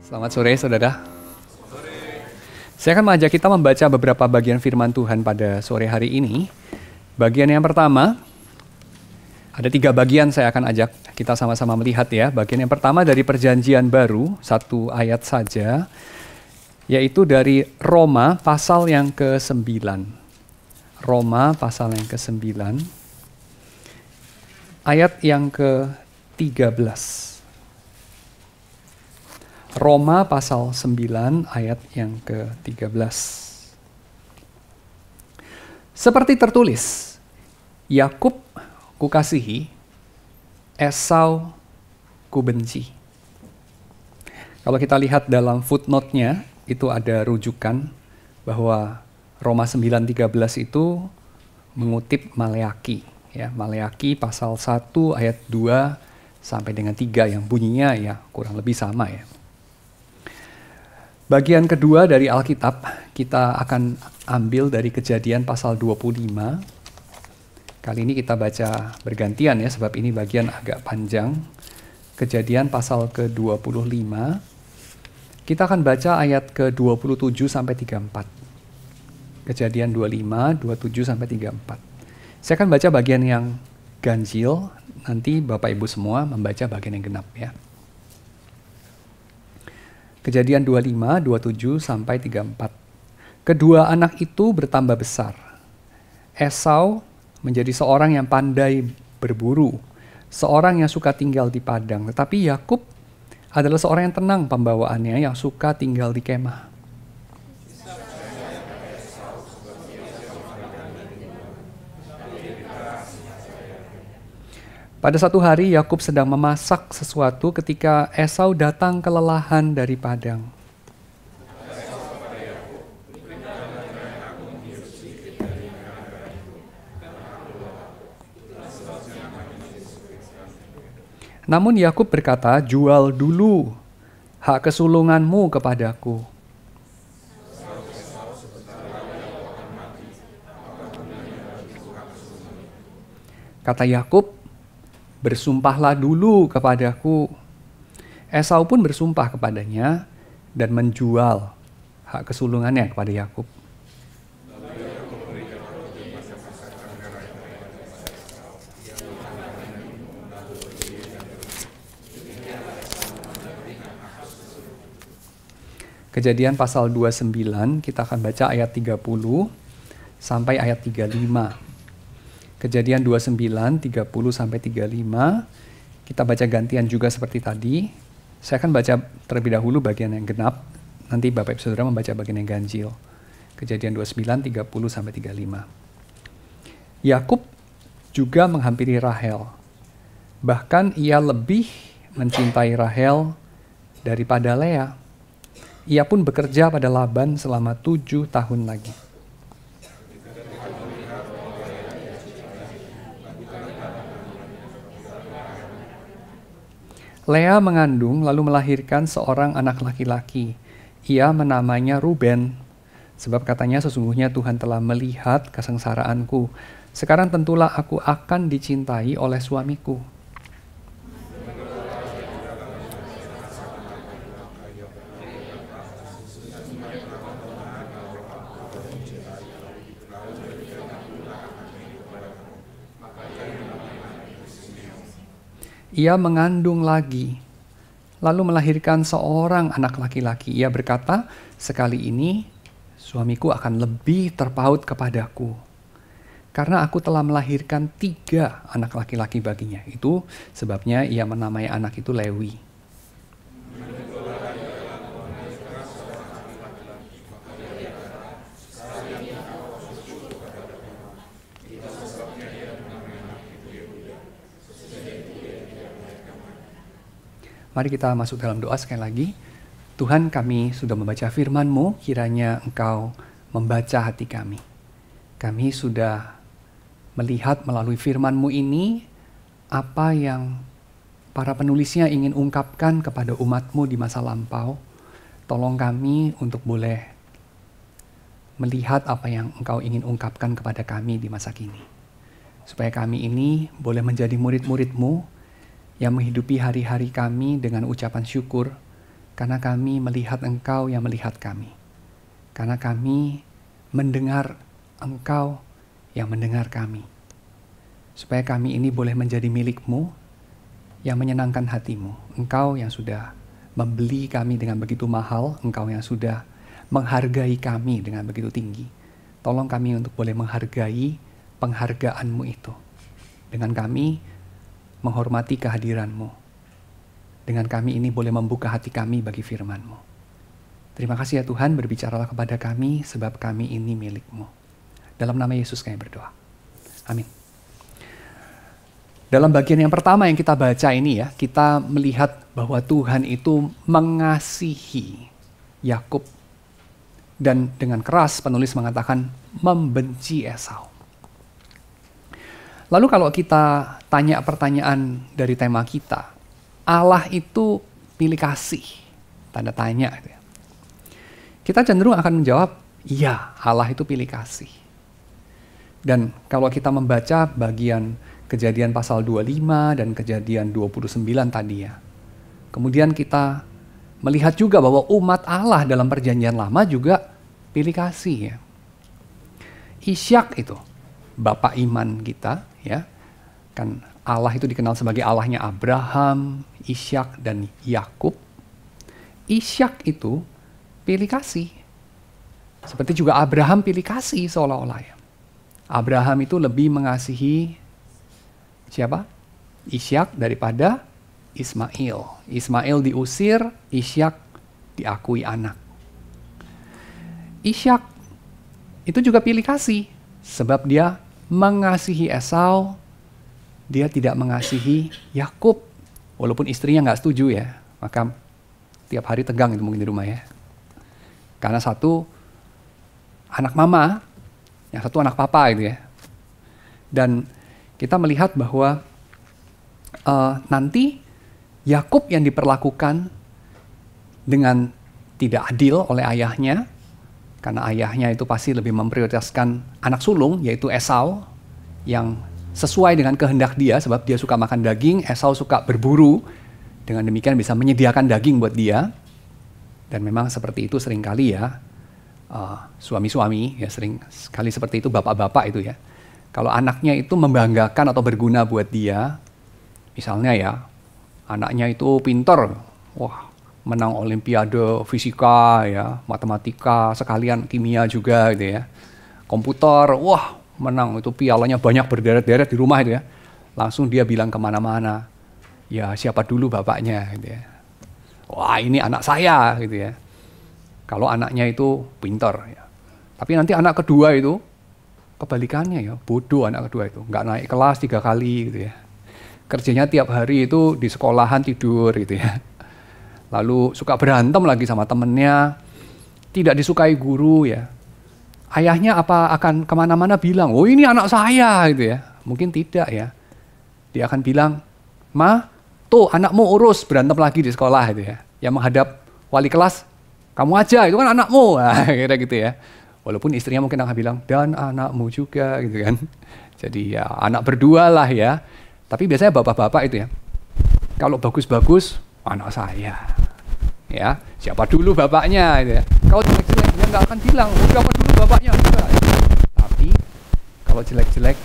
Selamat sore, saudara. Saya akan mengajak kita membaca beberapa bagian firman Tuhan pada sore hari ini. Bagian yang pertama, ada 3 bagian saya akan ajak kita sama-sama melihat ya. Bagian yang pertama dari Perjanjian Baru, 1 ayat saja, yaitu dari Roma pasal yang ke-9. Roma pasal yang ke-9, ayat yang ke-13. Roma pasal 9 ayat yang ke-13. Seperti tertulis, Yakub kukasihi, Esau kubenci. Kalau kita lihat dalam footnote-nya, itu ada rujukan bahwa Roma 9:13 itu mengutip Maleaki. Ya, Maleaki pasal 1 ayat 2 sampai dengan 3 yang bunyinya ya kurang lebih sama ya. Bagian kedua dari Alkitab, kita akan ambil dari Kejadian pasal 25. Kali ini kita baca bergantian ya, sebab ini bagian agak panjang. Kejadian pasal ke-25. Kita akan baca ayat ke-27 sampai 34. Kejadian 25, 27 sampai 34. Saya akan baca bagian yang ganjil, nanti Bapak Ibu semua membaca bagian yang genap ya. Kejadian 25, 27 sampai 34. Kedua anak itu bertambah besar. Esau menjadi seorang yang pandai berburu, seorang yang suka tinggal di padang. Tetapi Yakub adalah seorang yang tenang pembawaannya, yang suka tinggal di kemah. Pada satu hari Yakub sedang memasak sesuatu ketika Esau datang kelelahan dari padang. Namun Yakub berkata, "Jual dulu hak kesulunganmu kepadaku." Kata Yakub, "Bersumpahlah dulu kepadaku." Esau pun bersumpah kepadanya dan menjual hak kesulungannya kepada Yakub. Kejadian pasal 29, kita akan baca ayat 30 sampai ayat 35. Kejadian 29, 30 sampai 35. Kita baca gantian juga seperti tadi. Saya akan baca terlebih dahulu bagian yang genap. Nanti Bapak Ibu Saudara membaca bagian yang ganjil. Kejadian 29, 30 sampai 35. Yakub juga menghampiri Rahel. Bahkan ia lebih mencintai Rahel daripada Lea. Ia pun bekerja pada Laban selama 7 tahun lagi. Lea mengandung lalu melahirkan seorang anak laki-laki. Ia menamainya Ruben, sebab katanya sesungguhnya Tuhan telah melihat kesengsaraanku. Sekarang tentulah aku akan dicintai oleh suamiku. Ia mengandung lagi, lalu melahirkan seorang anak laki-laki. Ia berkata, "Sekali ini suamiku akan lebih terpaut kepadaku, karena aku telah melahirkan 3 anak laki-laki baginya." Itu sebabnya ia menamai anak itu Lewi. Mari kita masuk dalam doa sekali lagi. Tuhan, kami sudah membaca firman-Mu, kiranya Engkau membaca hati kami. Kami sudah melihat melalui firman-Mu ini apa yang para penulisnya ingin ungkapkan kepada umat-Mu di masa lampau. Tolong kami untuk boleh melihat apa yang Engkau ingin ungkapkan kepada kami di masa kini. Supaya kami ini boleh menjadi murid-murid-Mu yang menghidupi hari-hari kami dengan ucapan syukur karena kami melihat Engkau yang melihat kami. Karena kami mendengar Engkau yang mendengar kami. Supaya kami ini boleh menjadi milik-Mu yang menyenangkan hati-Mu. Engkau yang sudah membeli kami dengan begitu mahal, Engkau yang sudah menghargai kami dengan begitu tinggi. Tolong kami untuk boleh menghargai penghargaan-Mu itu. Dengan kami menghormati kehadiran-Mu. Dengan kami ini boleh membuka hati kami bagi firman-Mu. Terima kasih ya Tuhan, berbicaralah kepada kami sebab kami ini milik-Mu. Dalam nama Yesus kami berdoa. Amin. Dalam bagian yang pertama yang kita baca ini ya, kita melihat bahwa Tuhan itu mengasihi Yakub. Dan dengan keras penulis mengatakan membenci Esau. Lalu kalau kita tanya pertanyaan dari tema kita, Allah itu pilih kasih, tanda tanya. Kita cenderung akan menjawab, iya Allah itu pilih kasih. Dan kalau kita membaca bagian Kejadian pasal 25 dan Kejadian 29 tadi ya, kemudian kita melihat juga bahwa umat Allah dalam perjanjian lama juga pilih kasih ya. Ishak itu bapak iman kita ya. Kan Allah itu dikenal sebagai Allahnya Abraham, Ishak dan Yakub. Ishak itu pilih kasih. Seperti juga Abraham pilih kasih seolah-olah ya. Abraham itu lebih mengasihi siapa? Ishak daripada Ismail. Ismail diusir, Ishak diakui anak. Ishak itu juga pilih kasih, sebab dia mengasihi Esau, dia tidak mengasihi Yakub. Walaupun istrinya nggak setuju ya, maka tiap hari tegang itu mungkin di rumah ya. Karena satu anak mama, yang satu anak papa gitu ya. Dan kita melihat bahwa nanti Yakub yang diperlakukan dengan tidak adil oleh ayahnya, karena ayahnya itu pasti lebih memprioritaskan anak sulung, yaitu Esau, yang sesuai dengan kehendak dia, sebab dia suka makan daging, Esau suka berburu, dengan demikian bisa menyediakan daging buat dia. Dan memang seperti itu seringkali ya, suami-suami, ya sering sekali seperti itu, bapak-bapak itu ya. Kalau anaknya itu membanggakan atau berguna buat dia, misalnya ya, anaknya itu pinter, wah, menang olimpiade fisika ya, matematika, sekalian kimia juga gitu ya. Komputer, wah menang, itu pialanya banyak berderet-deret di rumah itu ya. Langsung dia bilang kemana-mana, ya siapa dulu bapaknya gitu ya. Wah ini anak saya gitu ya. Kalau anaknya itu pinter ya. Tapi nanti anak kedua itu kebalikannya ya, bodoh anak kedua itu. Nggak naik kelas 3 kali gitu ya. Kerjanya tiap hari itu di sekolahan tidur gitu ya. Lalu suka berantem lagi sama temennya, tidak disukai guru ya. Ayahnya apa akan kemana-mana bilang, oh ini anak saya gitu ya. Mungkin tidak ya. Dia akan bilang, Ma, tuh anakmu urus, berantem lagi di sekolah gitu ya. Yang menghadap wali kelas, kamu aja, itu kan anakmu. Nah, kira gitu ya. Walaupun istrinya mungkin akan bilang, dan anakmu juga gitu kan. Jadi ya anak berdua lah ya. Tapi biasanya bapak-bapak itu ya, kalau bagus-bagus, anak saya. Ya, siapa dulu bapaknya gitu ya. Kalau jelek-jelek dia nggak akan bilang, siapa dulu bapaknya. Enggak. Tapi kalau jelek-jelek,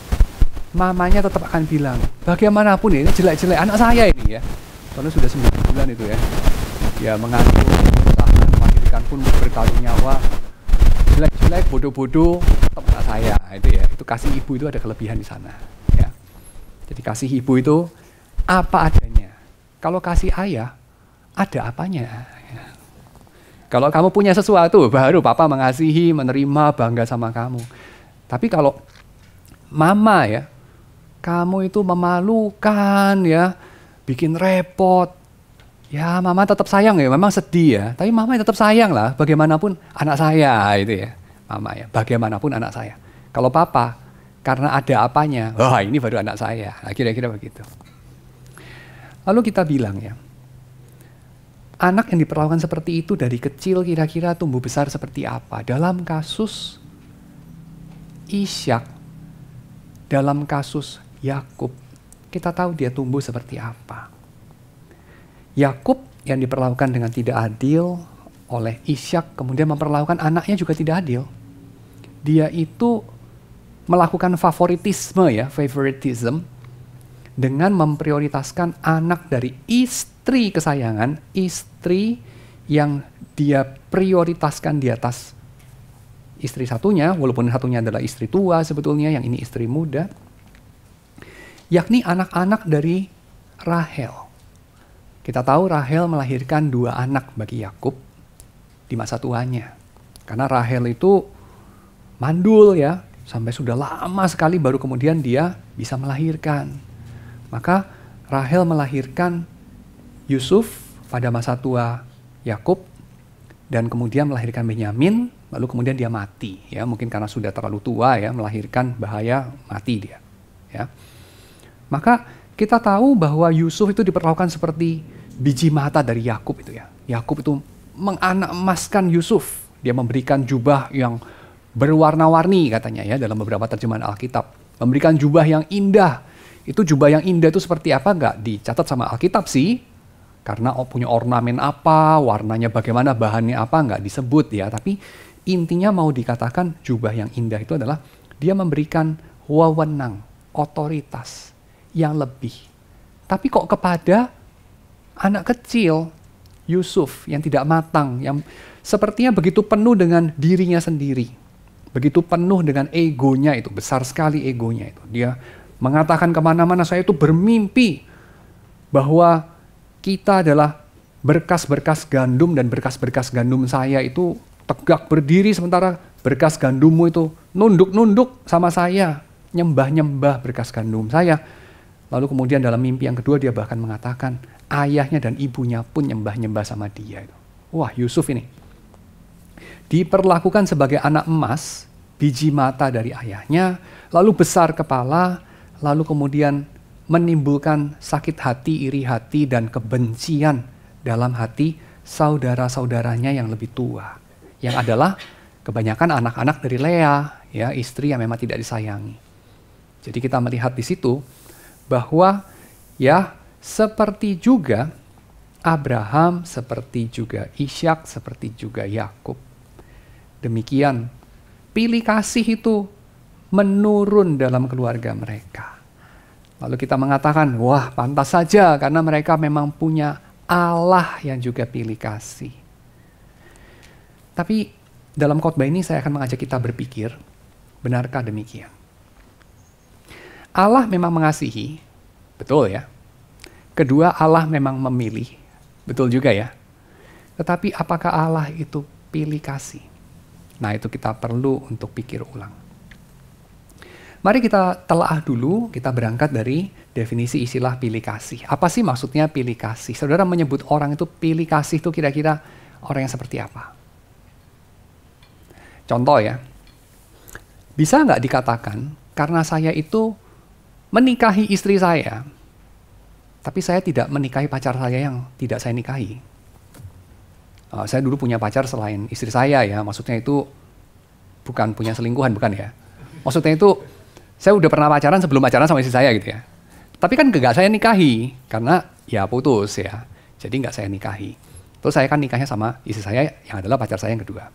mamanya tetap akan bilang, bagaimanapun ini jelek-jelek anak saya ini ya. Soalnya sudah 9 bulan itu ya. Dia mengandung, berusaha melahirkan pun bertaruh nyawa. Jelek-jelek, bodoh-bodoh, tetap anak saya. Itu ya, itu kasih ibu itu ada kelebihan di sana. Ya. Jadi kasih ibu itu apa adanya. Kalau kasih ayah, ada apanya. Ya. Kalau kamu punya sesuatu, baru papa mengasihi, menerima, bangga sama kamu. Tapi kalau mama ya, kamu itu memalukan ya, bikin repot. Ya mama tetap sayang ya, memang sedih ya. Tapi mama tetap sayang lah, bagaimanapun anak saya itu ya. Mama ya, bagaimanapun anak saya. Kalau papa, karena ada apanya, wah ini baru anak saya. Nah, kira-kira begitu. Lalu kita bilang ya, anak yang diperlakukan seperti itu dari kecil kira-kira tumbuh besar seperti apa? Dalam kasus Ishak, dalam kasus Yakub, kita tahu dia tumbuh seperti apa. Yakub yang diperlakukan dengan tidak adil oleh Ishak, kemudian memperlakukan anaknya juga tidak adil. Dia itu melakukan favoritisme ya, favoritism, dengan memprioritaskan anak dari istri kesayangan, istri yang dia prioritaskan di atas istri satunya, walaupun satunya adalah istri tua sebetulnya, yang ini istri muda, yakni anak-anak dari Rahel. Kita tahu Rahel melahirkan 2 anak bagi Yakub di masa tuanya. Karena Rahel itu mandul ya, sampai sudah lama sekali baru kemudian dia bisa melahirkan. Maka Rahel melahirkan Yusuf pada masa tua Yakub dan kemudian melahirkan Benyamin, lalu kemudian dia mati ya, mungkin karena sudah terlalu tua ya, melahirkan bahaya mati dia ya. Maka kita tahu bahwa Yusuf itu diperlakukan seperti biji mata dari Yakub itu ya. Yakub itu menganak emaskan Yusuf, dia memberikan jubah yang berwarna-warni katanya ya dalam beberapa terjemahan Alkitab, memberikan jubah yang indah. Itu jubah yang indah itu seperti apa nggak dicatat sama Alkitab sih, karena punya ornamen apa, warnanya bagaimana, bahannya apa nggak disebut ya. Tapi intinya mau dikatakan jubah yang indah itu adalah dia memberikan wewenang, otoritas yang lebih. Tapi kok kepada anak kecil, Yusuf yang tidak matang, yang sepertinya begitu penuh dengan dirinya sendiri, begitu penuh dengan egonya itu, besar sekali egonya itu. Dia mengatakan kemana-mana, saya itu bermimpi bahwa kita adalah berkas-berkas gandum dan berkas-berkas gandum saya itu tegak berdiri sementara berkas gandummu itu nunduk-nunduk sama saya, nyembah-nyembah berkas gandum saya. Lalu kemudian dalam mimpi yang kedua dia bahkan mengatakan ayahnya dan ibunya pun nyembah-nyembah sama dia. Wah, Yusuf ini diperlakukan sebagai anak emas, biji mata dari ayahnya, lalu besar kepala, lalu kemudian menimbulkan sakit hati, iri hati, dan kebencian dalam hati saudara-saudaranya yang lebih tua. Yang adalah kebanyakan anak-anak dari Lea, ya, istri yang memang tidak disayangi. Jadi kita melihat di situ bahwa ya seperti juga Abraham, seperti juga Ishak, seperti juga Yakub. Demikian pilih kasih itu menurun dalam keluarga mereka. Lalu kita mengatakan, wah pantas saja karena mereka memang punya Allah yang juga pilih kasih. Tapi dalam khotbah ini saya akan mengajak kita berpikir, benarkah demikian? Allah memang mengasihi, betul ya. Kedua, Allah memang memilih, betul juga ya. Tetapi apakah Allah itu pilih kasih? Nah itu kita perlu untuk pikir ulang. Mari kita telaah dulu, kita berangkat dari definisi istilah pilih kasih. Apa sih maksudnya pilih kasih? Saudara menyebut orang itu pilih kasih itu kira-kira orang yang seperti apa? Contoh ya, bisa nggak dikatakan karena saya itu menikahi istri saya, tapi saya tidak menikahi pacar saya yang tidak saya nikahi. Saya dulu punya pacar selain istri saya ya, maksudnya itu bukan punya selingkuhan, bukan ya. Maksudnya itu saya udah pernah pacaran sebelum pacaran sama istri saya gitu ya. Tapi kan nggak saya nikahi, karena ya putus ya. Jadi nggak saya nikahi. Terus saya kan nikahnya sama istri saya yang adalah pacar saya yang kedua.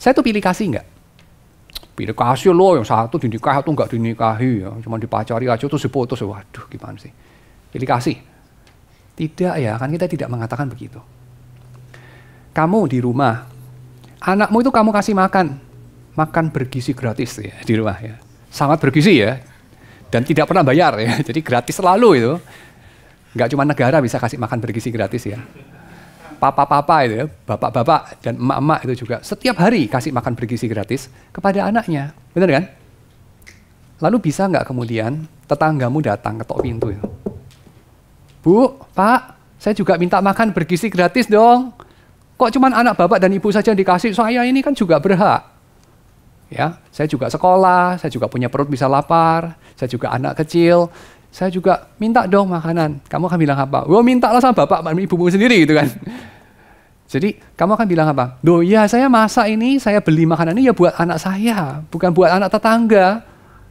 Saya tuh pilih kasih nggak? Pilih kasih loh, yang satu dinikahi, tuh nggak dinikahi ya. Cuma dipacari aja terus diputus. Waduh gimana sih? Pilih kasih? Tidak ya, kan kita tidak mengatakan begitu. Kamu di rumah, anakmu itu kamu kasih makan bergizi gratis ya di rumah ya. Sangat bergizi ya, dan tidak pernah bayar ya, jadi gratis selalu itu. Nggak cuma negara bisa kasih makan bergizi gratis ya. Papa-papa itu ya, bapak-bapak dan emak-emak itu juga setiap hari kasih makan bergizi gratis kepada anaknya, benar kan? Lalu bisa nggak kemudian tetanggamu datang ketok pintu itu? Bu, Pak, saya juga minta makan bergizi gratis dong. Kok cuma anak bapak dan ibu saja yang dikasih, saya ini kan juga berhak. Ya, saya juga sekolah, saya juga punya perut bisa lapar, saya juga anak kecil, saya juga minta dong makanan. Kamu akan bilang apa? Wah, mintalah sama bapak dan ibumu sendiri gitu kan. Jadi kamu akan bilang apa? Duh ya saya masak ini, saya beli makanan ini ya buat anak saya, bukan buat anak tetangga.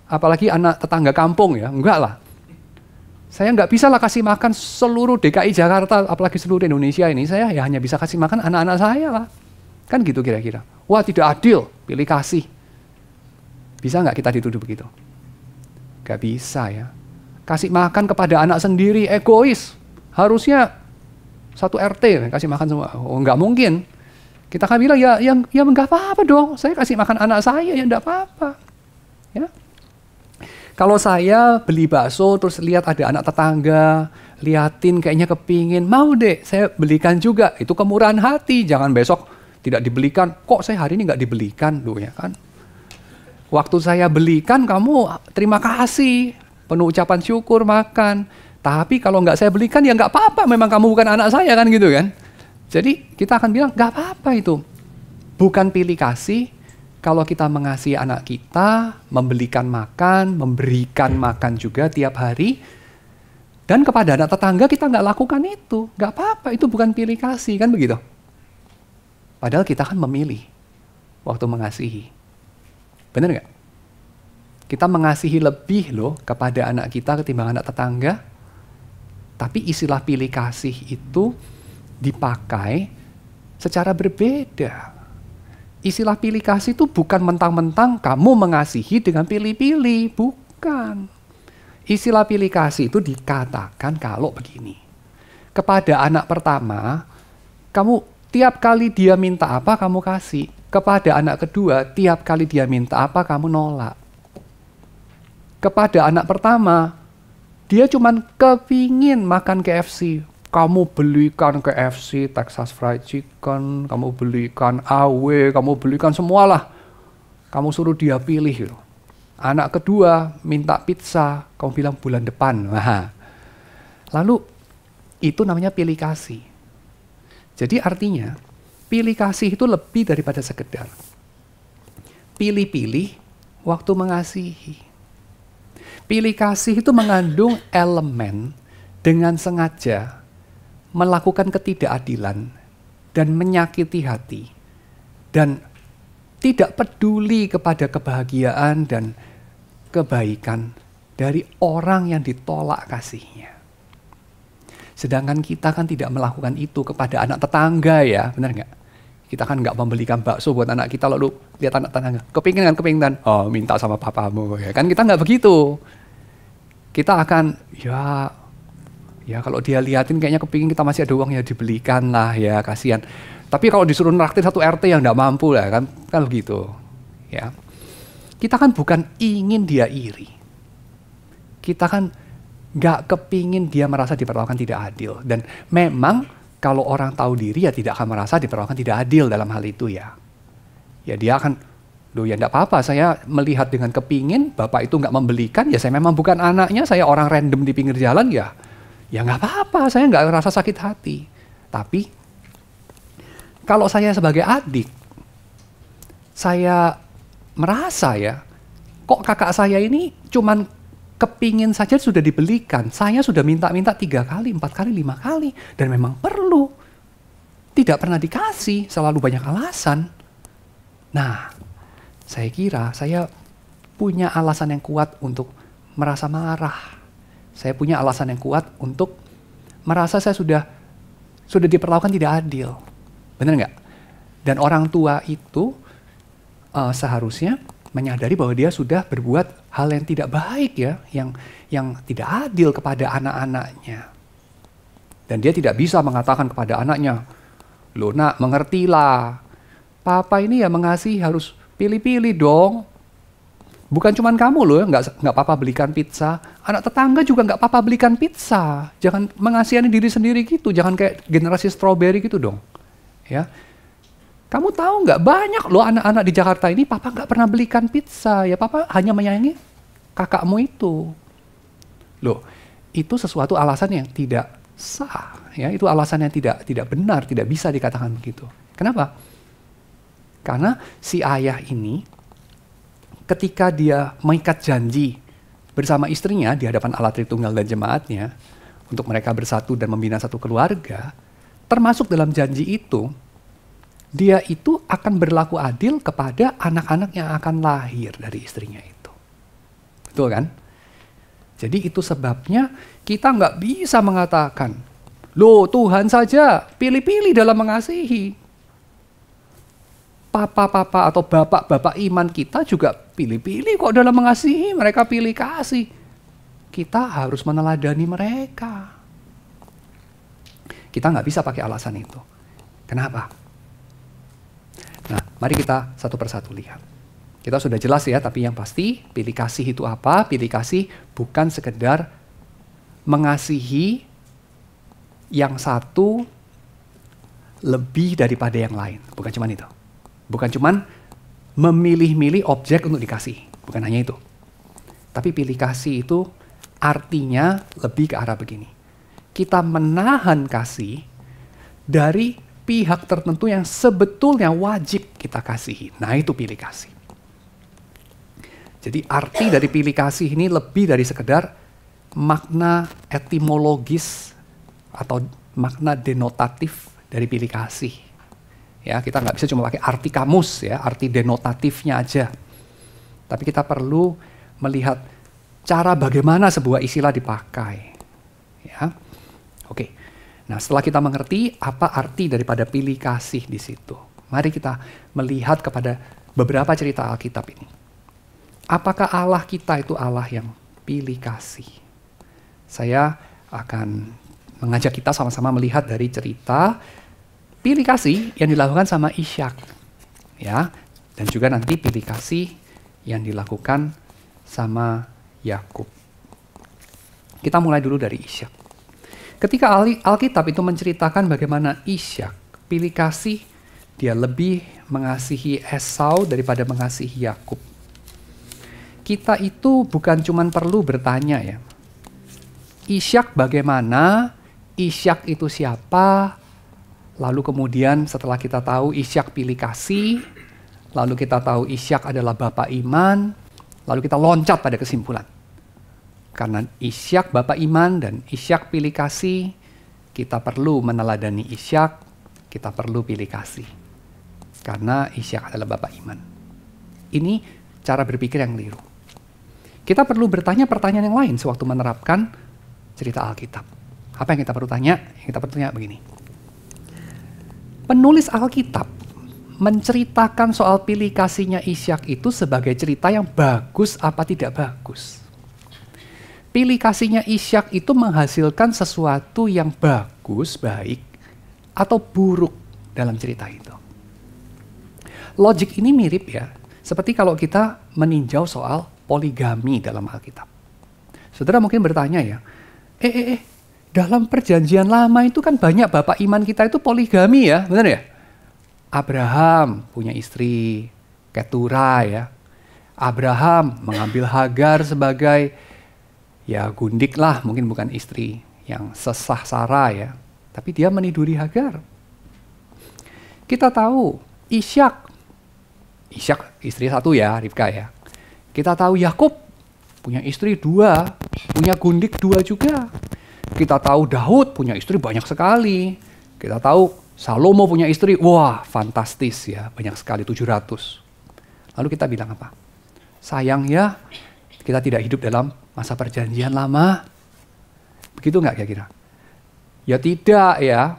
Apalagi anak tetangga kampung ya, enggak lah. Saya nggak bisa lah kasih makan seluruh DKI Jakarta, apalagi seluruh Indonesia ini. Saya ya hanya bisa kasih makan anak-anak saya lah. Kan gitu kira-kira. Wah tidak adil, pilih kasih. Bisa nggak kita dituduh begitu? Nggak bisa ya. Kasih makan kepada anak sendiri, egois. Harusnya satu RT kasih makan semua. Oh nggak mungkin. Kita kan bilang ya nggak apa-apa dong. Saya kasih makan anak saya ya nggak apa-apa. Ya. Kalau saya beli bakso terus lihat ada anak tetangga, liatin kayaknya kepingin, mau deh saya belikan juga. Itu kemurahan hati, jangan besok tidak dibelikan. Kok saya hari ini nggak dibelikan loh ya kan? Waktu saya belikan kamu terima kasih, penuh ucapan syukur makan. Tapi kalau nggak saya belikan ya nggak apa-apa, memang kamu bukan anak saya kan gitu kan? Jadi kita akan bilang nggak apa-apa itu, bukan pilih kasih. Kalau kita mengasihi anak kita, membelikan makan, memberikan makan juga tiap hari, dan kepada anak tetangga kita nggak lakukan itu, nggak apa-apa, itu bukan pilih kasih, kan begitu? Padahal kita kan memilih waktu mengasihi. Benar nggak? Kita mengasihi lebih loh kepada anak kita ketimbang anak tetangga, tapi istilah pilih kasih itu dipakai secara berbeda. Istilah pilih kasih itu bukan mentang-mentang kamu mengasihi dengan pilih-pilih, bukan. Istilah pilih kasih itu dikatakan kalau begini. Kepada anak pertama, kamu tiap kali dia minta apa kamu kasih. Kepada anak kedua, tiap kali dia minta apa kamu nolak. Kepada anak pertama, dia cuman kepingin makan KFC. Kamu belikan KFC, Texas Fried Chicken, kamu belikan AW, kamu belikan semualah. Kamu suruh dia pilih. Anak kedua minta pizza, kamu bilang bulan depan. Nah, lalu itu namanya pilih kasih. Jadi artinya pilih kasih itu lebih daripada sekedar pilih-pilih waktu mengasihi. Pilih kasih itu mengandung elemen dengan sengaja melakukan ketidakadilan dan menyakiti hati dan tidak peduli kepada kebahagiaan dan kebaikan dari orang yang ditolak kasihnya. Sedangkan kita kan tidak melakukan itu kepada anak tetangga ya, benar nggak? Kita kan nggak membelikan bakso buat anak kita lalu lihat anak tetangga, kepingin, oh minta sama papamu ya kan, kita nggak begitu. Kita akan ya kalau dia liatin kayaknya kepingin kita masih ada uang ya dibelikan lah ya, kasihan. Tapi kalau disuruh nraktir satu RT yang nggak mampu lah kan begitu ya. Kita kan bukan ingin dia iri. Kita kan nggak kepingin dia merasa diperlakukan tidak adil. Dan memang kalau orang tahu diri ya tidak akan merasa diperlakukan tidak adil dalam hal itu ya. Ya dia akan, loh ya enggak apa-apa, saya melihat dengan kepingin bapak itu nggak membelikan, ya saya memang bukan anaknya, saya orang random di pinggir jalan ya nggak apa-apa, saya nggak merasa sakit hati. Tapi kalau saya sebagai adik, saya merasa ya, kok kakak saya ini cuman kepingin saja sudah dibelikan, saya sudah minta-minta 3 kali, 4 kali, 5 kali, dan memang perlu. Tidak pernah dikasih, selalu banyak alasan. Nah, saya kira saya punya alasan yang kuat untuk merasa marah. Saya punya alasan yang kuat untuk merasa saya sudah diperlakukan tidak adil. Benar nggak? Dan orang tua itu seharusnya menyadari bahwa dia sudah berbuat hal yang tidak baik ya, yang tidak adil kepada anak-anaknya. Dan dia tidak bisa mengatakan kepada anaknya, loh nak, mengertilah. Papa ini ya mengasihi harus pilih-pilih dong. Bukan cuma kamu loh, nggak apa-apa belikan pizza. Anak tetangga juga nggak apa-apa belikan pizza. Jangan mengasihani diri sendiri gitu. Jangan kayak generasi strawberry gitu dong. Ya, kamu tahu nggak banyak loh anak-anak di Jakarta ini papa nggak pernah belikan pizza. Ya papa hanya menyayangi kakakmu itu. Loh, itu sesuatu alasan yang tidak sah. Ya, itu alasan yang tidak benar, tidak bisa dikatakan begitu. Kenapa? Karena si ayah ini ketika dia mengikat janji bersama istrinya di hadapan Allah Tritunggal dan jemaatnya untuk mereka bersatu dan membina satu keluarga, termasuk dalam janji itu, dia itu akan berlaku adil kepada anak-anak yang akan lahir dari istrinya itu. Betul kan? Jadi itu sebabnya kita nggak bisa mengatakan, loh Tuhan saja pilih-pilih dalam mengasihi. Papa-papa atau bapak-bapak iman kita juga pilih-pilih kok dalam mengasihi, mereka pilih kasih. Kita harus meneladani mereka. Kita nggak bisa pakai alasan itu. Kenapa? Nah, mari kita satu persatu lihat. Kita sudah jelas ya, tapi yang pasti pilih kasih itu apa? Pilih kasih bukan sekedar mengasihi yang satu lebih daripada yang lain. Bukan cuma itu. Bukan cuma memilih-milih objek untuk dikasih. Bukan hanya itu. Tapi pilih kasih itu artinya lebih ke arah begini. Kita menahan kasih dari pihak tertentu yang sebetulnya wajib kita kasihi. Nah itu pilih kasih. Jadi arti dari pilih kasih ini lebih dari sekedar makna etimologis atau makna denotatif dari pilih kasih. Ya, kita nggak bisa cuma pakai arti kamus ya, arti denotatifnya aja. Tapi kita perlu melihat cara bagaimana sebuah istilah dipakai. Ya, oke. Nah, setelah kita mengerti apa arti daripada pilih kasih di situ, mari kita melihat kepada beberapa cerita Alkitab ini. Apakah Allah kita itu Allah yang pilih kasih? Saya akan mengajak kita sama-sama melihat dari cerita pilih kasih yang dilakukan sama Ishak, ya, dan juga nanti pilih kasih yang dilakukan sama Yakub. Kita mulai dulu dari Ishak. Ketika Alkitab itu menceritakan bagaimana Ishak pilih kasih, dia lebih mengasihi Esau daripada mengasihi Yakub. Kita itu bukan cuma perlu bertanya ya, Ishak bagaimana, Ishak itu siapa, lalu kemudian setelah kita tahu Ishak pilih kasih, lalu kita tahu Ishak adalah bapak iman, lalu kita loncat pada kesimpulan. Karena Ishak bapak iman dan Ishak pilih kasih, kita perlu meneladani Ishak, kita perlu pilih kasih. Karena Ishak adalah bapak iman. Ini cara berpikir yang keliru. Kita perlu bertanya pertanyaan yang lain sewaktu menerapkan cerita Alkitab. Apa yang kita perlu tanya? Yang kita perlu tanya begini. Penulis Alkitab menceritakan soal pilih kasihnya Ishak itu sebagai cerita yang bagus apa tidak bagus. Pilih kasihnya Ishak itu menghasilkan sesuatu yang bagus, baik, atau buruk dalam cerita itu. Logik ini mirip ya, seperti kalau kita meninjau soal poligami dalam Alkitab. Saudara mungkin bertanya ya, dalam perjanjian lama itu kan banyak bapak iman kita itu poligami ya, benar ya? Abraham punya istri, Ketura ya. Abraham mengambil Hagar sebagai ya gundik lah, mungkin bukan istri yang sesah Sarah ya. Tapi dia meniduri Hagar. Kita tahu Ishak istri satu ya, Ribka ya. Kita tahu Yakub punya istri 2, punya gundik 2 juga. Kita tahu Daud punya istri banyak sekali. Kita tahu Salomo punya istri, wah fantastis ya, banyak sekali 700. Lalu kita bilang apa? Sayang ya, kita tidak hidup dalam masa perjanjian lama. Begitu nggak kira-kira? Ya tidak ya.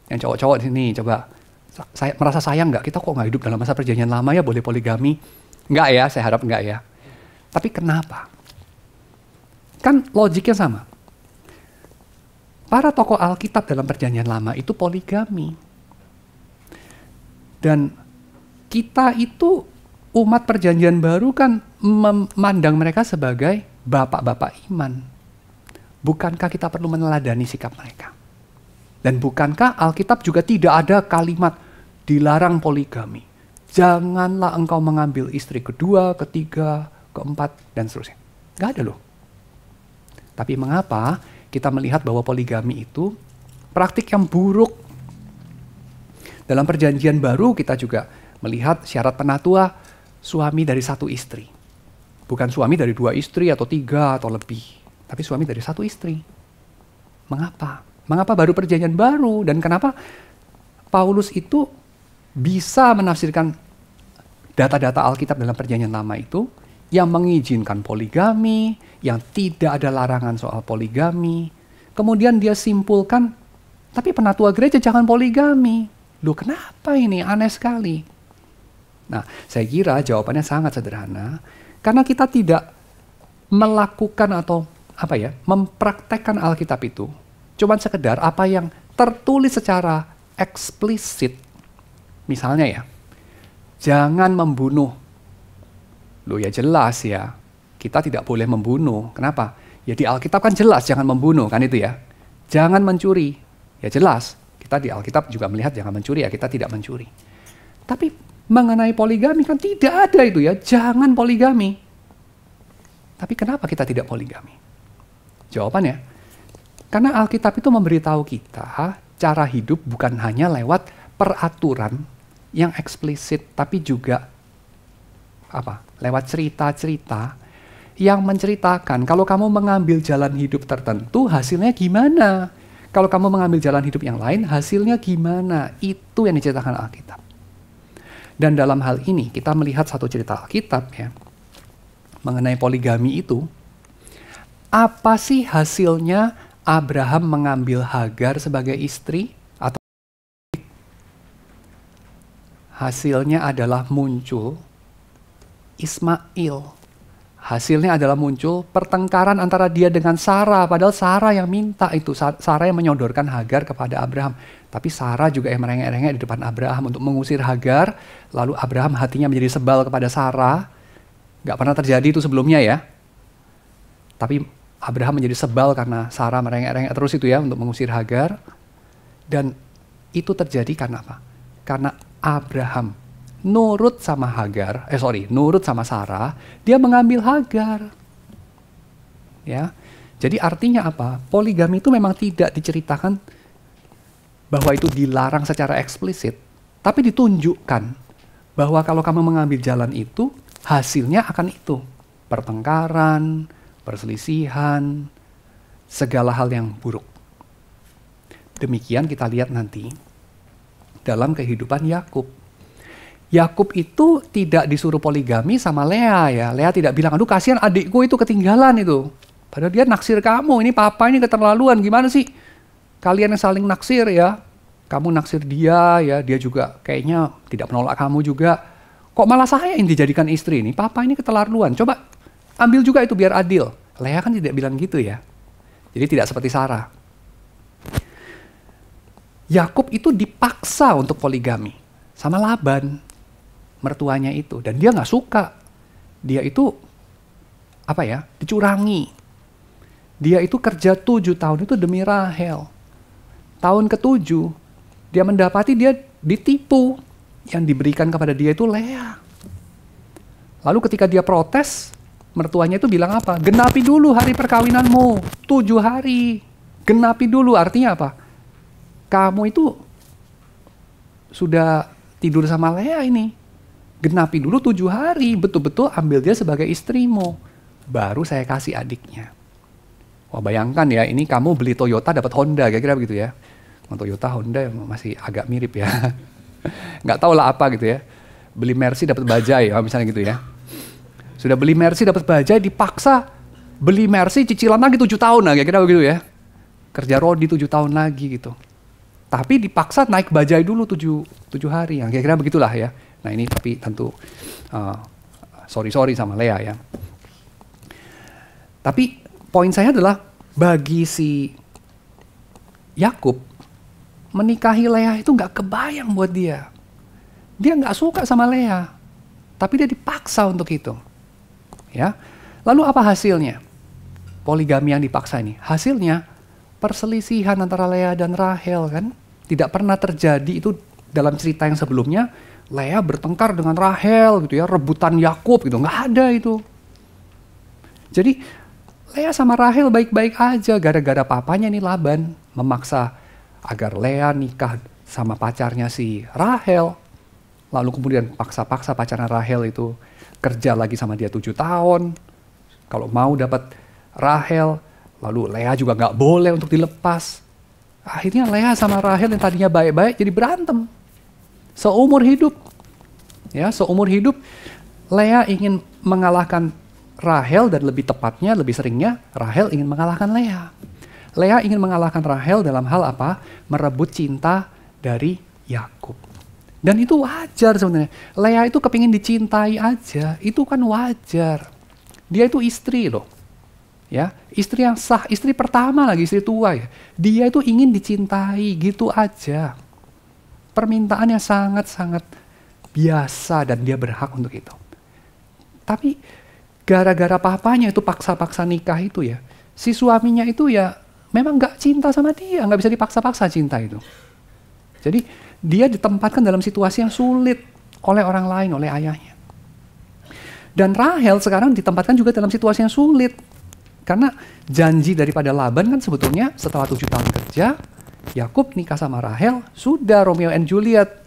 Yang cowok-cowok di sini coba, saya merasa sayang nggak? Kita kok nggak hidup dalam masa perjanjian lama ya, boleh poligami? Nggak ya, saya harap nggak ya. Tapi kenapa? Kan logiknya sama. Para tokoh Alkitab dalam perjanjian lama itu poligami. Dan kita itu umat perjanjian baru kan memandang mereka sebagai bapak-bapak iman. Bukankah kita perlu meneladani sikap mereka? Dan bukankah Alkitab juga tidak ada kalimat dilarang poligami? Janganlah engkau mengambil istri kedua, ketiga, keempat, dan seterusnya. Nggak ada loh. Tapi mengapa kita melihat bahwa poligami itu praktik yang buruk? Dalam perjanjian baru kita juga melihat syarat penatua suami dari satu istri. Bukan suami dari 2 istri atau 3 atau lebih. Tapi suami dari 1 istri. Mengapa? Mengapa baru perjanjian baru? Dan kenapa Paulus itu bisa menafsirkan data-data Alkitab dalam perjanjian lama itu yang mengizinkan poligami, yang tidak ada larangan soal poligami. Kemudian dia simpulkan, tapi penatua gereja jangan poligami. Loh kenapa ini? Aneh sekali. Nah, saya kira jawabannya sangat sederhana. Karena kita tidak melakukan atau mempraktekkan Alkitab itu. Cuman sekedar apa yang tertulis secara eksplisit. Misalnya ya, jangan membunuh. Loh ya jelas ya, kita tidak boleh membunuh. Kenapa? Ya di Alkitab kan jelas jangan membunuh kan itu ya. Jangan mencuri. Ya jelas, kita di Alkitab juga melihat jangan mencuri ya, kita tidak mencuri. Tapi mengenai poligami kan tidak ada itu ya, jangan poligami. Tapi kenapa kita tidak poligami? Jawabannya, karena Alkitab itu memberitahu kita cara hidup bukan hanya lewat peraturan yang eksplisit, tapi juga lewat cerita-cerita yang menceritakan kalau kamu mengambil jalan hidup tertentu hasilnya gimana. Kalau kamu mengambil jalan hidup yang lain hasilnya gimana. Itu yang diceritakan Alkitab. Dan dalam hal ini kita melihat satu cerita Alkitab ya, mengenai poligami itu. Apa sih hasilnya Abraham mengambil Hagar sebagai istri? Atau hasilnya adalah muncul Ismail. Hasilnya adalah muncul pertengkaran antara dia dengan Sarah. Padahal Sarah yang minta itu. Sarah yang menyodorkan Hagar kepada Abraham. Tapi Sarah juga yang merengek-rengek di depan Abraham untuk mengusir Hagar. Lalu Abraham hatinya menjadi sebal kepada Sarah. Gak pernah terjadi itu sebelumnya ya. Tapi Abraham menjadi sebal karena Sarah merengek-rengek terus itu ya untuk mengusir Hagar. Dan itu terjadi karena apa? Karena Abraham nurut sama Sarah, dia mengambil Hagar. Ya. Jadi artinya apa? Poligami itu memang tidak diceritakan bahwa itu dilarang secara eksplisit, tapi ditunjukkan bahwa kalau kamu mengambil jalan itu, hasilnya akan itu. Pertengkaran, perselisihan, segala hal yang buruk. Demikian kita lihat nanti dalam kehidupan Yakub. Yakub itu tidak disuruh poligami sama Lea ya. Lea tidak bilang, aduh kasihan adikku itu ketinggalan itu. Padahal dia naksir kamu, ini papa ini keterlaluan, gimana sih? Kalian yang saling naksir ya. Kamu naksir dia ya, dia juga kayaknya tidak menolak kamu juga. Kok malah saya yang dijadikan istri ini? Papa ini keterlaluan, coba ambil juga itu biar adil. Lea kan tidak bilang gitu ya. Jadi tidak seperti Sarah. Yakub itu dipaksa untuk poligami sama Laban, mertuanya itu, dan dia nggak suka. Dia itu dicurangi. Dia itu kerja 7 tahun itu demi Rahel. Tahun ke-7 dia mendapati dia ditipu. Yang diberikan kepada dia itu Lea. Lalu ketika dia protes, mertuanya itu bilang apa? Genapi dulu hari perkawinanmu, 7 hari. Genapi dulu, artinya apa? Kamu itu sudah tidur sama Lea ini. Genapi dulu 7 hari, betul-betul ambil dia sebagai istrimu. Baru saya kasih adiknya. Wah bayangkan ya, ini kamu beli Toyota dapat Honda, kira-kira begitu ya. Toyota, Honda masih agak mirip ya. Nggak tahu lah apa gitu ya. Beli Mercy dapat bajai, misalnya gitu ya. Sudah beli Mercy dapat bajai, dipaksa beli Mercy cicilan lagi 7 tahun lah, kira-kira begitu ya. Kerja rodi 7 tahun lagi gitu. Tapi dipaksa naik bajai dulu 7 hari, ya kira-kira begitulah ya. Nah ini tapi tentu sorry sama Lea ya. Tapi poin saya adalah bagi si Yakub menikahi Lea itu nggak kebayang buat dia. Dia nggak suka sama Lea, tapi dia dipaksa untuk itu. Ya, lalu apa hasilnya? Poligami yang dipaksa ini, hasilnya perselisihan antara Lea dan Rahel kan? Tidak pernah terjadi itu dalam cerita yang sebelumnya. Lea bertengkar dengan Rahel gitu ya, rebutan Yakub gitu, nggak ada itu. Jadi Lea sama Rahel baik-baik aja, gara-gara papanya nih Laban memaksa agar Lea nikah sama pacarnya si Rahel. Lalu kemudian paksa-paksa pacarnya Rahel itu kerja lagi sama dia 7 tahun. Kalau mau dapat Rahel, lalu Lea juga nggak boleh untuk dilepas. Akhirnya Lea sama Rahel yang tadinya baik-baik jadi berantem. Seumur hidup. Ya, seumur hidup Lea ingin mengalahkan Rahel, dan lebih tepatnya, lebih seringnya Rahel ingin mengalahkan Lea. Lea ingin mengalahkan Rahel dalam hal apa? Merebut cinta dari Yakub. Dan itu wajar sebenarnya. Lea itu kepingin dicintai aja, itu kan wajar. Dia itu istri loh. Ya, istri yang sah, istri pertama lagi, istri tua ya. Dia itu ingin dicintai gitu aja. Permintaan yang sangat-sangat biasa dan dia berhak untuk itu. Tapi gara-gara papanya itu paksa-paksa nikah itu ya, si suaminya itu ya memang gak cinta sama dia, gak bisa dipaksa-paksa cinta itu. Jadi dia ditempatkan dalam situasi yang sulit oleh orang lain, oleh ayahnya. Dan Rahel sekarang ditempatkan juga dalam situasi yang sulit. Karena janji daripada Laban kan sebetulnya setelah 7 tahun kerja, Yakub nikah sama Rahel, sudah Romeo and Juliet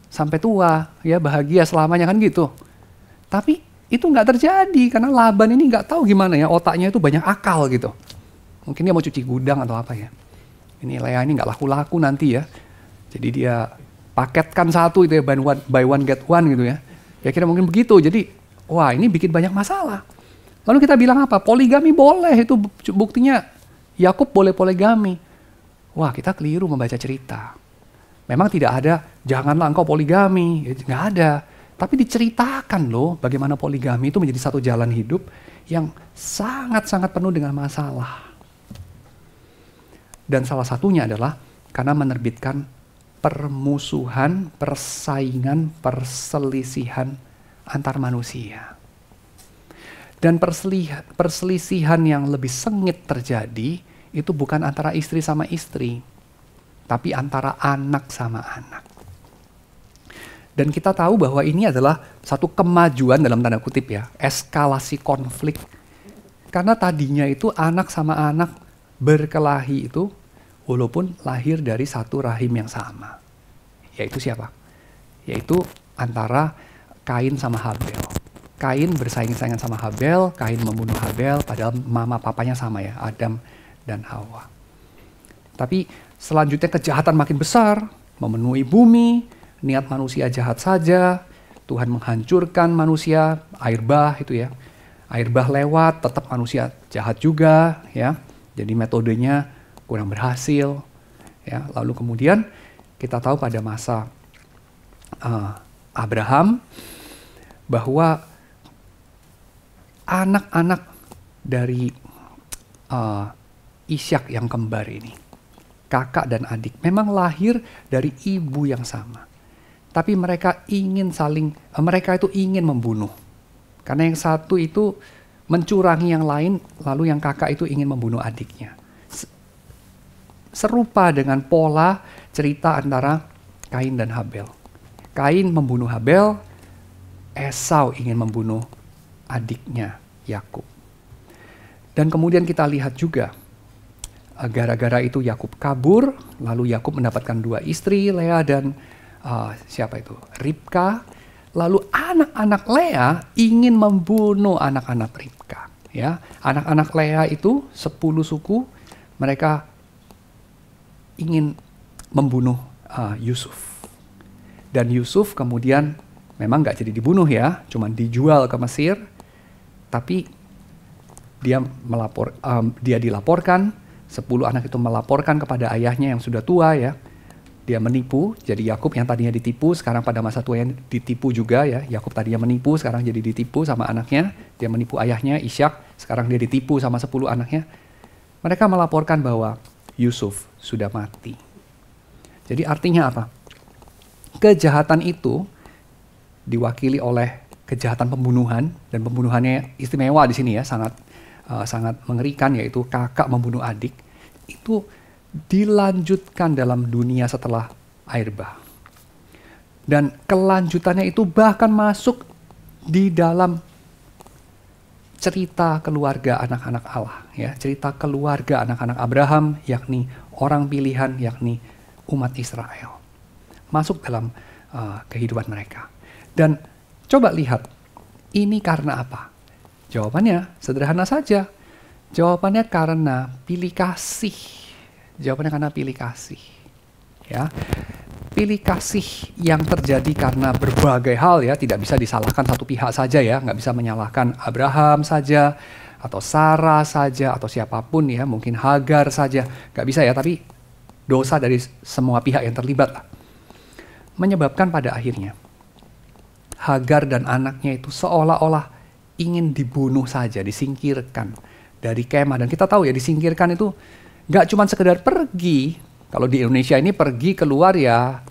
sampai tua, ya bahagia selamanya kan gitu. Tapi itu nggak terjadi karena Laban ini nggak tahu gimana ya, otaknya itu banyak akal gitu. Mungkin dia mau cuci gudang atau apa ya. Ini Lea ini nggak laku-laku nanti ya. Jadi dia paketkan satu itu ya, buy one get one gitu ya. Ya kira mungkin begitu. Jadi wah ini bikin banyak masalah. Lalu kita bilang apa? Poligami boleh, itu buktinya Yakub boleh poligami. Wah kita keliru membaca cerita. Memang tidak ada, janganlah engkau poligami, nggak ada. Tapi diceritakan loh bagaimana poligami itu menjadi satu jalan hidup yang sangat-sangat penuh dengan masalah. Dan salah satunya adalah karena menerbitkan permusuhan, persaingan, perselisihan antar manusia. Dan perselisihan yang lebih sengit terjadi itu bukan antara istri sama istri, tapi antara anak sama anak. Dan kita tahu bahwa ini adalah satu kemajuan dalam tanda kutip ya, eskalasi konflik. Karena tadinya itu anak sama anak berkelahi itu walaupun lahir dari satu rahim yang sama. Yaitu siapa? Yaitu antara Kain sama Habel. Kain bersaing-saingan sama Habel, Kain membunuh Habel, padahal mama papanya sama ya, Adam dan Hawa. Tapi selanjutnya kejahatan makin besar, memenuhi bumi, niat manusia jahat saja, Tuhan menghancurkan manusia, air bah itu ya. Air bah lewat, tetap manusia jahat juga ya. Jadi metodenya kurang berhasil ya. Lalu kemudian kita tahu pada masa Abraham bahwa anak-anak dari Ishak yang kembar ini, kakak dan adik, memang lahir dari ibu yang sama. Tapi mereka itu ingin membunuh. Karena yang satu itu mencurangi yang lain, lalu yang kakak itu ingin membunuh adiknya. Serupa dengan pola cerita antara Kain dan Habel. Kain membunuh Habel, Esau ingin membunuh adiknya Yakub. Dan kemudian kita lihat juga gara-gara itu Yakub kabur, lalu Yakub mendapatkan 2 istri, Lea dan Ribka. Lalu anak-anak Lea ingin membunuh anak-anak Ribka. Ya, anak-anak Lea itu 10 suku, mereka ingin membunuh Yusuf. Dan Yusuf kemudian memang nggak jadi dibunuh ya, cuma dijual ke Mesir. Tapi dia dilaporkan, 10 anak itu melaporkan kepada ayahnya yang sudah tua ya. Dia menipu, jadi Yakub yang tadinya ditipu, sekarang pada masa tuanya ditipu juga ya. Yakub tadinya menipu, sekarang jadi ditipu sama anaknya. Dia menipu ayahnya, Ishak, sekarang dia ditipu sama 10 anaknya. Mereka melaporkan bahwa Yusuf sudah mati. Jadi artinya apa? Kejahatan itu diwakili oleh kejahatan pembunuhan, dan pembunuhannya istimewa di sini ya, sangat mengerikan, yaitu kakak membunuh adik. Itu dilanjutkan dalam dunia setelah air bah. Dan kelanjutannya itu bahkan masuk di dalam cerita keluarga anak-anak Allah ya, cerita keluarga anak-anak Abraham, yakni orang pilihan, yakni umat Israel. Masuk dalam kehidupan mereka. Dan coba lihat, ini karena apa? Jawabannya sederhana saja. Jawabannya karena pilih kasih. Jawabannya karena pilih kasih. Ya. pilih kasih yang terjadi karena berbagai hal ya, tidak bisa disalahkan satu pihak saja ya, nggak bisa menyalahkan Abraham saja, atau Sarah saja, atau siapapun ya, mungkin Hagar saja, nggak bisa ya, tapi dosa dari semua pihak yang terlibat lah. Menyebabkan pada akhirnya, Hagar dan anaknya itu seolah-olah ingin dibunuh saja, disingkirkan dari kemah. Dan kita tahu ya, disingkirkan itu nggak cuma sekedar pergi. Kalau di Indonesia ini pergi keluar ya,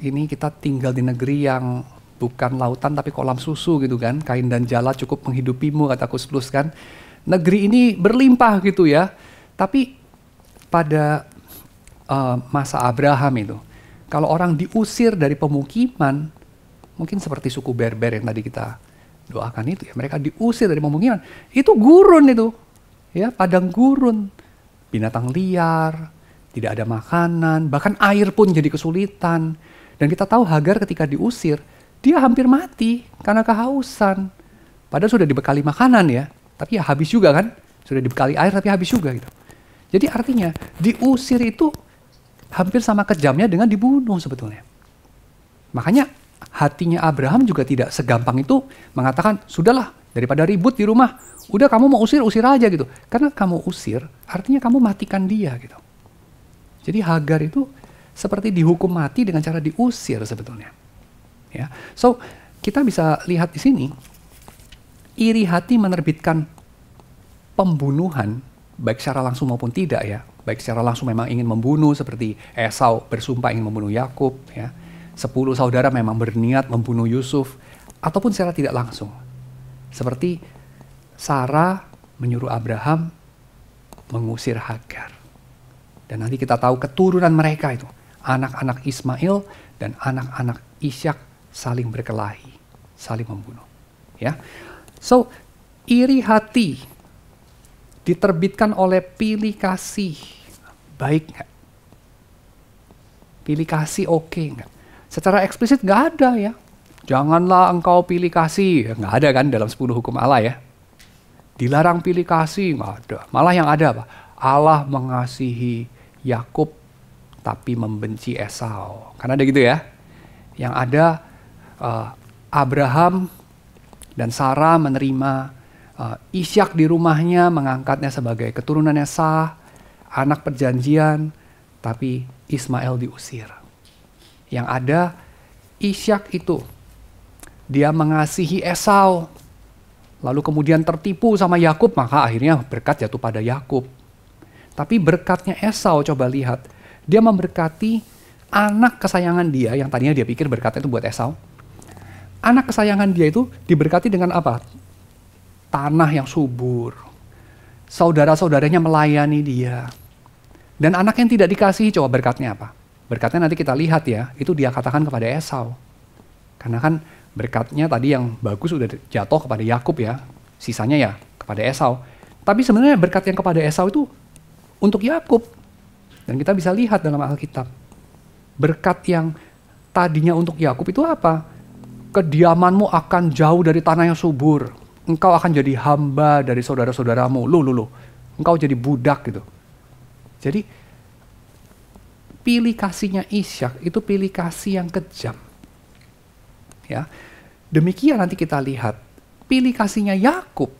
ini kita tinggal di negeri yang bukan lautan tapi kolam susu gitu kan. Kain dan jala cukup menghidupimu, kata Kus Plus kan. Negeri ini berlimpah gitu ya. Tapi pada masa Abraham itu, kalau orang diusir dari pemukiman, mungkin seperti suku Berber yang tadi kita doakan itu ya, mereka diusir dari pemukiman, itu gurun itu, ya, padang gurun, binatang liar, tidak ada makanan, bahkan air pun jadi kesulitan. Dan kita tahu Hagar ketika diusir, dia hampir mati karena kehausan. Padahal sudah dibekali makanan ya, tapi ya habis juga kan, sudah dibekali air tapi habis juga gitu. Jadi artinya diusir itu hampir sama kejamnya dengan dibunuh sebetulnya. Makanya hatinya Abraham juga tidak segampang itu mengatakan, sudahlah daripada ribut di rumah, udah kamu mau usir, usir aja gitu. Karena kamu usir, artinya kamu matikan dia gitu. Jadi Hagar itu seperti dihukum mati dengan cara diusir sebetulnya. Ya, so kita bisa lihat di sini, iri hati menerbitkan pembunuhan, baik secara langsung maupun tidak ya. Baik secara langsung memang ingin membunuh, seperti Esau bersumpah ingin membunuh Yakub ya. 10 saudara memang berniat membunuh Yusuf, ataupun secara tidak langsung. Seperti Sarah menyuruh Abraham mengusir Hagar. Dan nanti kita tahu keturunan mereka itu, anak-anak Ismail dan anak-anak Ishak saling berkelahi, saling membunuh. Ya, so iri hati diterbitkan oleh pilih kasih, baik nggak? Pilih kasih oke nggak? Secara eksplisit nggak ada ya. Janganlah engkau pilih kasih, nggak ada kan dalam 10 hukum Allah ya. Dilarang pilih kasih, nggak ada. Malah yang ada apa? Allah mengasihi Yakub tapi membenci Esau. Karena ada gitu ya. Yang ada Abraham dan Sarah menerima Ishak di rumahnya, mengangkatnya sebagai keturunannya sah, anak perjanjian, tapi Ismail diusir. Yang ada Ishak itu, dia mengasihi Esau, lalu kemudian tertipu sama Yakub, maka akhirnya berkat jatuh pada Yakub. Tapi berkatnya Esau, coba lihat, dia memberkati anak kesayangan dia, yang tadinya dia pikir berkatnya itu buat Esau. Anak kesayangan dia itu diberkati dengan apa? Tanah yang subur. Saudara-saudaranya melayani dia. Dan anak yang tidak dikasihi, coba berkatnya apa? Berkatnya nanti kita lihat ya, itu dia katakan kepada Esau. Karena kan berkatnya tadi yang bagus sudah jatuh kepada Yakub ya, sisanya ya kepada Esau. Tapi sebenarnya berkat yang kepada Esau itu untuk Yakub. Dan kita bisa lihat dalam Alkitab, berkat yang tadinya untuk Yakub itu apa? Kediamanmu akan jauh dari tanah yang subur. Engkau akan jadi hamba dari saudara-saudaramu. Lu. Engkau jadi budak gitu. Jadi pilih kasihnya Ishak itu pilih kasih yang kejam. Ya. Demikian nanti kita lihat pilih kasihnya Yakub.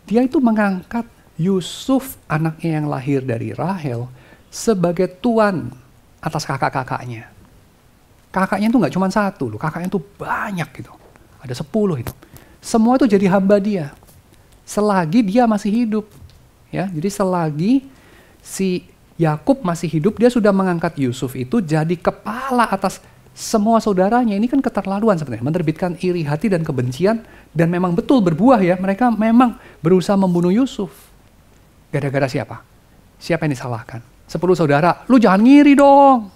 Dia itu mengangkat Yusuf, anaknya yang lahir dari Rahel, sebagai tuan atas kakak-kakaknya. Kakaknya itu nggak cuma satu loh, kakaknya itu banyak gitu. Ada 10 itu. Semua itu jadi hamba dia. Selagi dia masih hidup. Ya, jadi selagi si Yakub masih hidup, dia sudah mengangkat Yusuf itu jadi kepala atas semua saudaranya. Ini kan keterlaluan sebenarnya, menerbitkan iri hati dan kebencian, dan memang betul berbuah ya, mereka memang berusaha membunuh Yusuf. Gara-gara siapa? Siapa yang disalahkan? 10 saudara, lu jangan ngiri dong.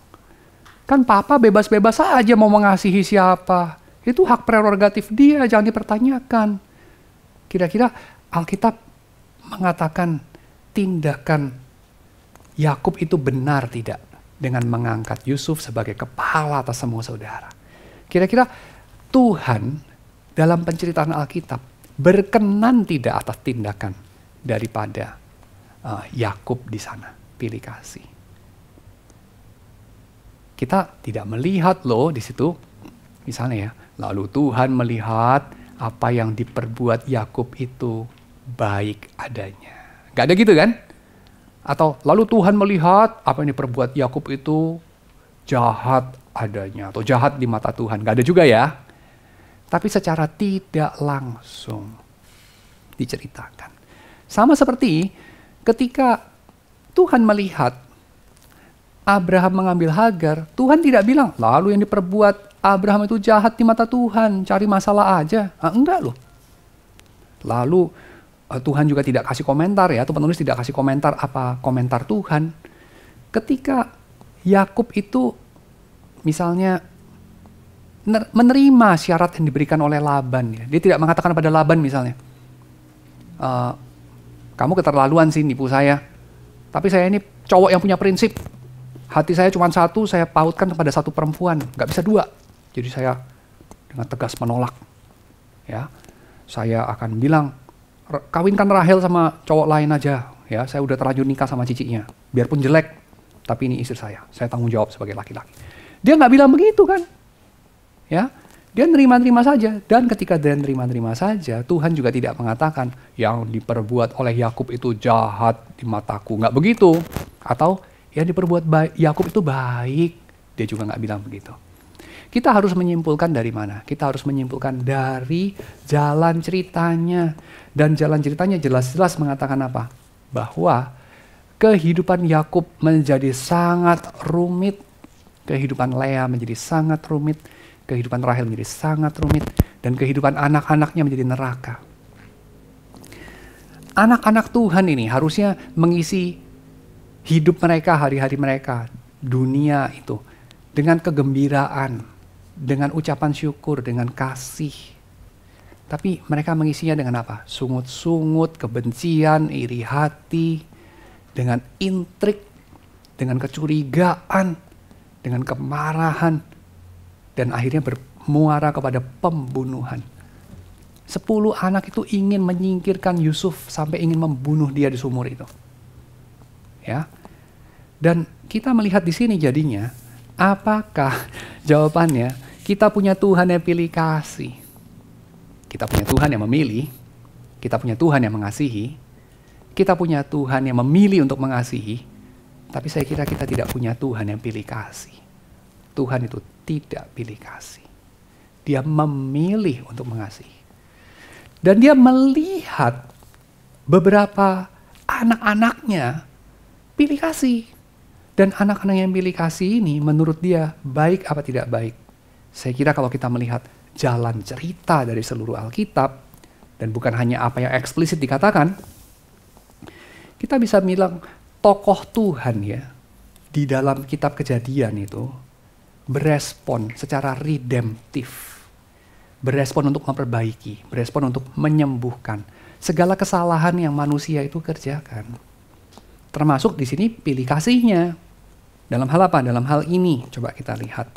Kan papa bebas-bebas aja mau mengasihi siapa. Itu hak prerogatif dia, jangan dipertanyakan. Kira-kira Alkitab mengatakan tindakan Yakub itu benar tidak dengan mengangkat Yusuf sebagai kepala atas semua saudara? Kira-kira Tuhan dalam penceritaan Alkitab berkenan tidak atas tindakan daripada Yakub di sana? Pilih kasih. kita tidak melihat loh di situ. Misalnya ya, lalu Tuhan melihat apa yang diperbuat Yakub itu baik adanya. Gak ada gitu kan? Atau lalu Tuhan melihat apa yang diperbuat Yakub itu jahat adanya atau jahat di mata Tuhan. Gak ada juga ya. Tapi secara tidak langsung diceritakan. Sama seperti ketika Tuhan melihat Abraham mengambil Hagar, Tuhan tidak bilang, lalu yang diperbuat Abraham itu jahat di mata Tuhan, cari masalah aja. Enggak loh. Lalu Tuhan juga tidak kasih komentar ya, atau penulis tidak kasih komentar apa komentar Tuhan. Ketika Yakub itu misalnya menerima syarat yang diberikan oleh Laban, ya. Dia tidak mengatakan pada Laban misalnya, kamu keterlaluan sih nipu saya, tapi saya ini cowok yang punya prinsip. Hati saya cuma satu, saya pautkan kepada satu perempuan, nggak bisa dua. Jadi saya dengan tegas menolak. Ya, saya akan bilang, kawinkan Rahel sama cowok lain aja. Ya, saya udah terlanjur nikah sama cicinya. Biarpun jelek, tapi ini istri saya. Saya tanggung jawab sebagai laki-laki. Dia nggak bilang begitu kan? Ya, dia nerima-nerima saja. Dan ketika dia nerima-nerima saja, Tuhan juga tidak mengatakan yang diperbuat oleh Yakub itu jahat di mataku. Nggak begitu. Atau yang diperbuat Yakub itu baik. Dia juga nggak bilang begitu. Kita harus menyimpulkan dari mana? Kita harus menyimpulkan dari jalan ceritanya. Dan jalan ceritanya jelas-jelas mengatakan apa? Bahwa kehidupan Yakub menjadi sangat rumit. Kehidupan Lea menjadi sangat rumit. Kehidupan Rahel menjadi sangat rumit. Dan kehidupan anak-anaknya menjadi neraka. Anak-anak Tuhan ini harusnya mengisi hidup mereka, hari-hari mereka, dunia itu, dengan kegembiraan, dengan ucapan syukur, dengan kasih. Tapi mereka mengisinya dengan apa? Sungut-sungut, kebencian, iri hati, dengan intrik, dengan kecurigaan, dengan kemarahan, dan akhirnya bermuara kepada pembunuhan. 10 anak itu ingin menyingkirkan Yusuf sampai ingin membunuh dia di sumur itu. Ya, dan kita melihat di sini jadinya, apakah jawabannya? Kita punya Tuhan yang pilih kasih, kita punya Tuhan yang memilih, kita punya Tuhan yang mengasihi, kita punya Tuhan yang memilih untuk mengasihi, tapi saya kira kita tidak punya Tuhan yang pilih kasih. Tuhan itu tidak pilih kasih, Dia memilih untuk mengasihi, dan Dia melihat beberapa anak-anaknya pilih kasih. Dan anak-anak yang pilih kasih ini menurut Dia baik apa tidak baik? Saya kira kalau kita melihat jalan cerita dari seluruh Alkitab, dan bukan hanya apa yang eksplisit dikatakan, kita bisa bilang tokoh Tuhan ya, di dalam kitab Kejadian itu berespon secara redemptif. Berespon untuk memperbaiki, berespon untuk menyembuhkan segala kesalahan yang manusia itu kerjakan. Termasuk di sini pilih kasihnya. Dalam hal apa? Dalam hal ini, coba kita lihat.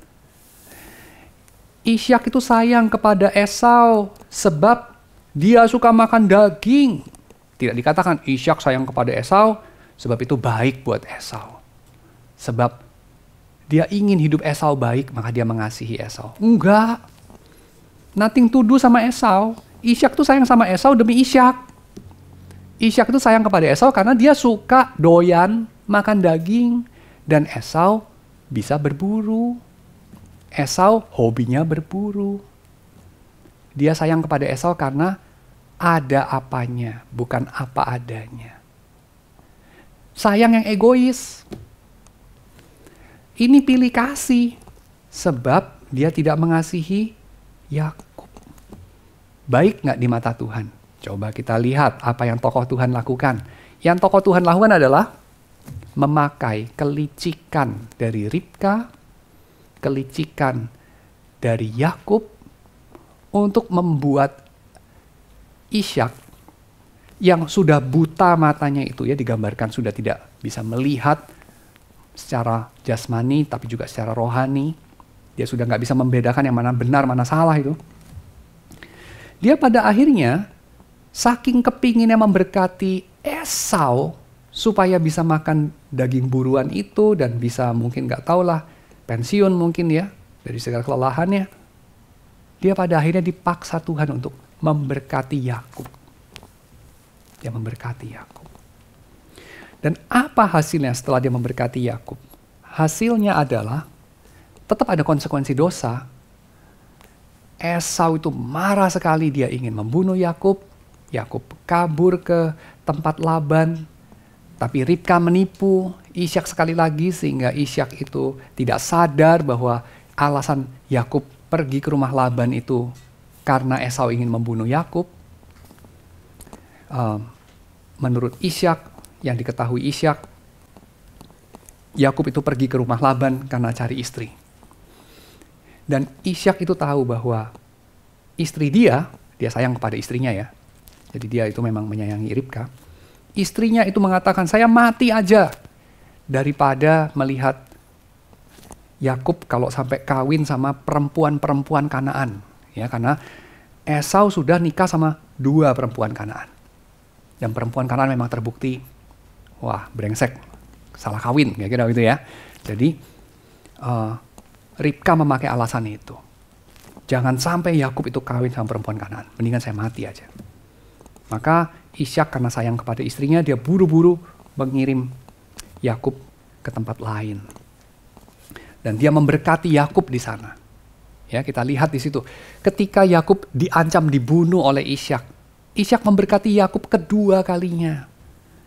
Ishak itu sayang kepada Esau sebab dia suka makan daging. Tidak dikatakan Ishak sayang kepada Esau sebab itu baik buat Esau. Sebab dia ingin hidup Esau baik, maka dia mengasihi Esau. Enggak. Nothing to do sama Esau. Ishak tuh sayang sama Esau demi Ishak. Ishak itu sayang kepada Esau karena dia suka doyan makan daging. Dan Esau bisa berburu. Esau hobinya berburu. Dia sayang kepada Esau karena ada apanya, bukan apa adanya. Sayang yang egois. Ini pilih kasih. Sebab dia tidak mengasihi Yakub. Baik nggak di mata Tuhan? Coba kita lihat apa yang tokoh Tuhan lakukan. Yang tokoh Tuhan lakukan adalah memakai kelicikan dari Ribka, kelicikan dari Yakub untuk membuat Ishak yang sudah buta matanya itu ya, digambarkan sudah tidak bisa melihat secara jasmani tapi juga secara rohani. Dia sudah nggak bisa membedakan yang mana benar mana salah itu. Dia pada akhirnya saking kepinginnya memberkati Esau supaya bisa makan daging buruan itu dan bisa mungkin nggak tahulah pensiun mungkin ya, dari segala kelelahannya. Dia pada akhirnya dipaksa Tuhan untuk memberkati Yakub. Dia memberkati Yakub. Dan apa hasilnya setelah dia memberkati Yakub? Hasilnya adalah tetap ada konsekuensi dosa. Esau itu marah sekali, dia ingin membunuh Yakub. Yakub kabur ke tempat Laban, tapi Ribka menipu Ishak sekali lagi sehingga Ishak itu tidak sadar bahwa alasan Yakub pergi ke rumah Laban itu karena Esau ingin membunuh Yakub. Menurut Ishak, yang diketahui Ishak, Yakub itu pergi ke rumah Laban karena cari istri. Dan Ishak itu tahu bahwa istri dia sayang kepada istrinya ya. Jadi dia itu memang menyayangi Ribka. Istrinya itu mengatakan, saya mati aja daripada melihat Yakub kalau sampai kawin sama perempuan-perempuan Kanaan. Ya, karena Esau sudah nikah sama 2 perempuan Kanaan. Dan perempuan Kanaan memang terbukti, wah brengsek, salah kawin, kira-kira gitu ya. Jadi Ribka memakai alasan itu. Jangan sampai Yakub itu kawin sama perempuan Kanaan, mendingan saya mati aja. Maka Ishak karena sayang kepada istrinya, dia buru-buru mengirim Yakub ke tempat lain. Dan dia memberkati Yakub di sana. Ya, kita lihat di situ. Ketika Yakub diancam dibunuh oleh Ishak, Ishak memberkati Yakub kedua kalinya.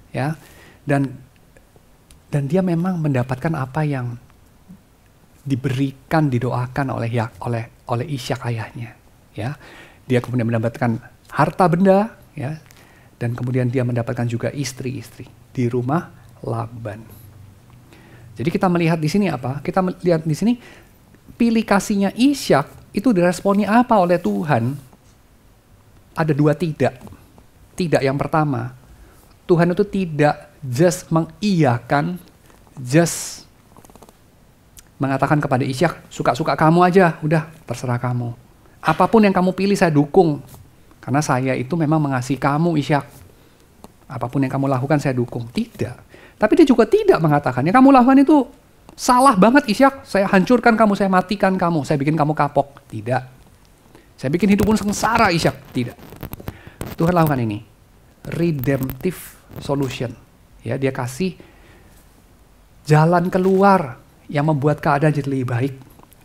Ya. Dan dia memang mendapatkan apa yang diberikan, didoakan oleh Ishak ayahnya. Ya. Dia kemudian mendapatkan harta benda, ya. Dan kemudian dia mendapatkan juga istri-istri di rumah Laban. Jadi kita melihat di sini apa? Kita melihat di sini pilih kasihnya Ishak itu diresponi apa oleh Tuhan? Ada 2 tidak. Tidak yang pertama, Tuhan itu tidak just mengiyakan, just mengatakan kepada Ishak, suka-suka kamu aja, udah terserah kamu. Apapun yang kamu pilih saya dukung. Karena saya itu memang mengasihi kamu Ishak. Apapun yang kamu lakukan saya dukung. Tidak. Tapi dia juga tidak mengatakan, yang kamu lakukan itu salah banget Ishak, saya hancurkan kamu, saya matikan kamu, saya bikin kamu kapok. Tidak. Saya bikin hidupmu sengsara Ishak. Tidak. Tuhan lakukan ini. Redemptive solution. Ya, dia kasih jalan keluar yang membuat keadaan jadi lebih baik.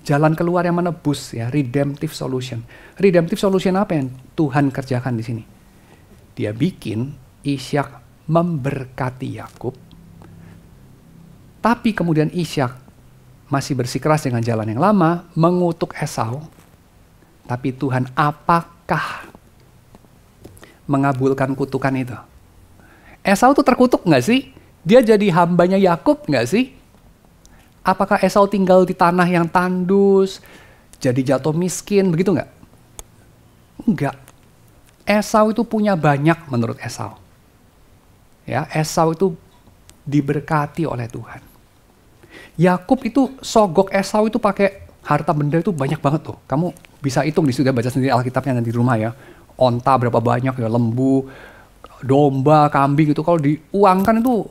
Jalan keluar yang menebus, ya, redemptive solution. Redemptive solution apa yang Tuhan kerjakan di sini? Dia bikin Ishak memberkati Yakub. Tapi kemudian Ishak masih bersikeras dengan jalan yang lama, mengutuk Esau. Tapi Tuhan apakah mengabulkan kutukan itu? Esau tuh terkutuk nggak sih? Dia jadi hambanya Yakub nggak sih? Apakah Esau tinggal di tanah yang tandus, jadi jatuh miskin, begitu nggak? Enggak. Esau itu punya banyak menurut Esau. Ya, Esau itu diberkati oleh Tuhan. Yakub itu sogok Esau itu pakai harta benda itu banyak banget tuh. Kamu bisa hitung di situ, baca sendiri Alkitabnya nanti di rumah ya. Onta berapa banyak ya, lembu, domba, kambing itu kalau diuangkan itu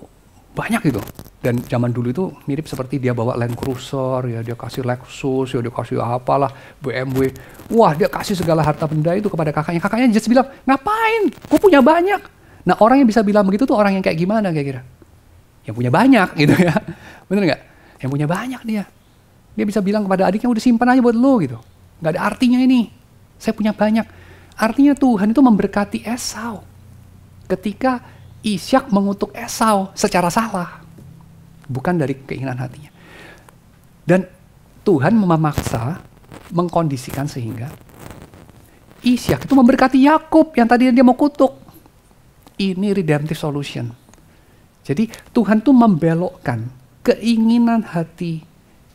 banyak gitu. Dan zaman dulu itu mirip seperti dia bawa Land Cruiser, ya dia kasih Lexus, ya dia kasih apalah, BMW. Wah, dia kasih segala harta benda itu kepada kakaknya. Kakaknya just bilang, ngapain? Gue punya banyak. Nah, orang yang bisa bilang begitu tuh orang yang kayak gimana kira-kira? Yang punya banyak gitu ya. Bener nggak? Yang punya banyak dia. Dia bisa bilang kepada adiknya, udah simpan aja buat lo gitu. Nggak ada artinya ini. Saya punya banyak. Artinya Tuhan itu memberkati Esau. Ketika Ishak mengutuk Esau secara salah. Bukan dari keinginan hatinya. Dan Tuhan memaksa, mengkondisikan sehingga Ishak itu memberkati Yakub yang tadi dia mau kutuk. Ini redemptive solution. Jadi Tuhan tuh membelokkan keinginan hati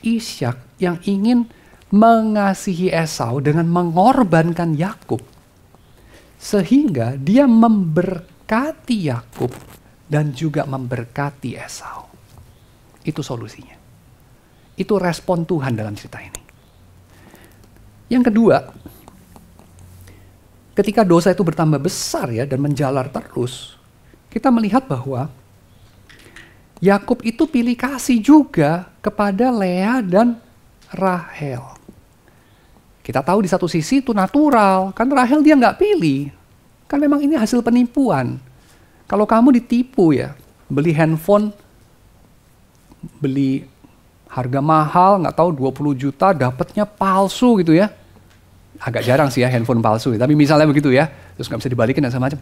Ishak yang ingin mengasihi Esau dengan mengorbankan Yakub. Sehingga dia memberkati Yakub dan juga memberkati Esau. Itu solusinya. Itu respon Tuhan dalam cerita ini. Yang kedua, ketika dosa itu bertambah besar ya dan menjalar terus, kita melihat bahwa Yakub itu pilih kasih juga kepada Lea dan Rahel. Kita tahu di satu sisi itu natural, kan Rahel dia nggak pilih. Kan memang ini hasil penipuan. Kalau kamu ditipu ya, beli handphone, beli harga mahal, nggak tahu 20 juta, dapatnya palsu gitu ya. Agak jarang sih ya handphone palsu, tapi misalnya begitu ya, terus nggak bisa dibalikin dan segala macam.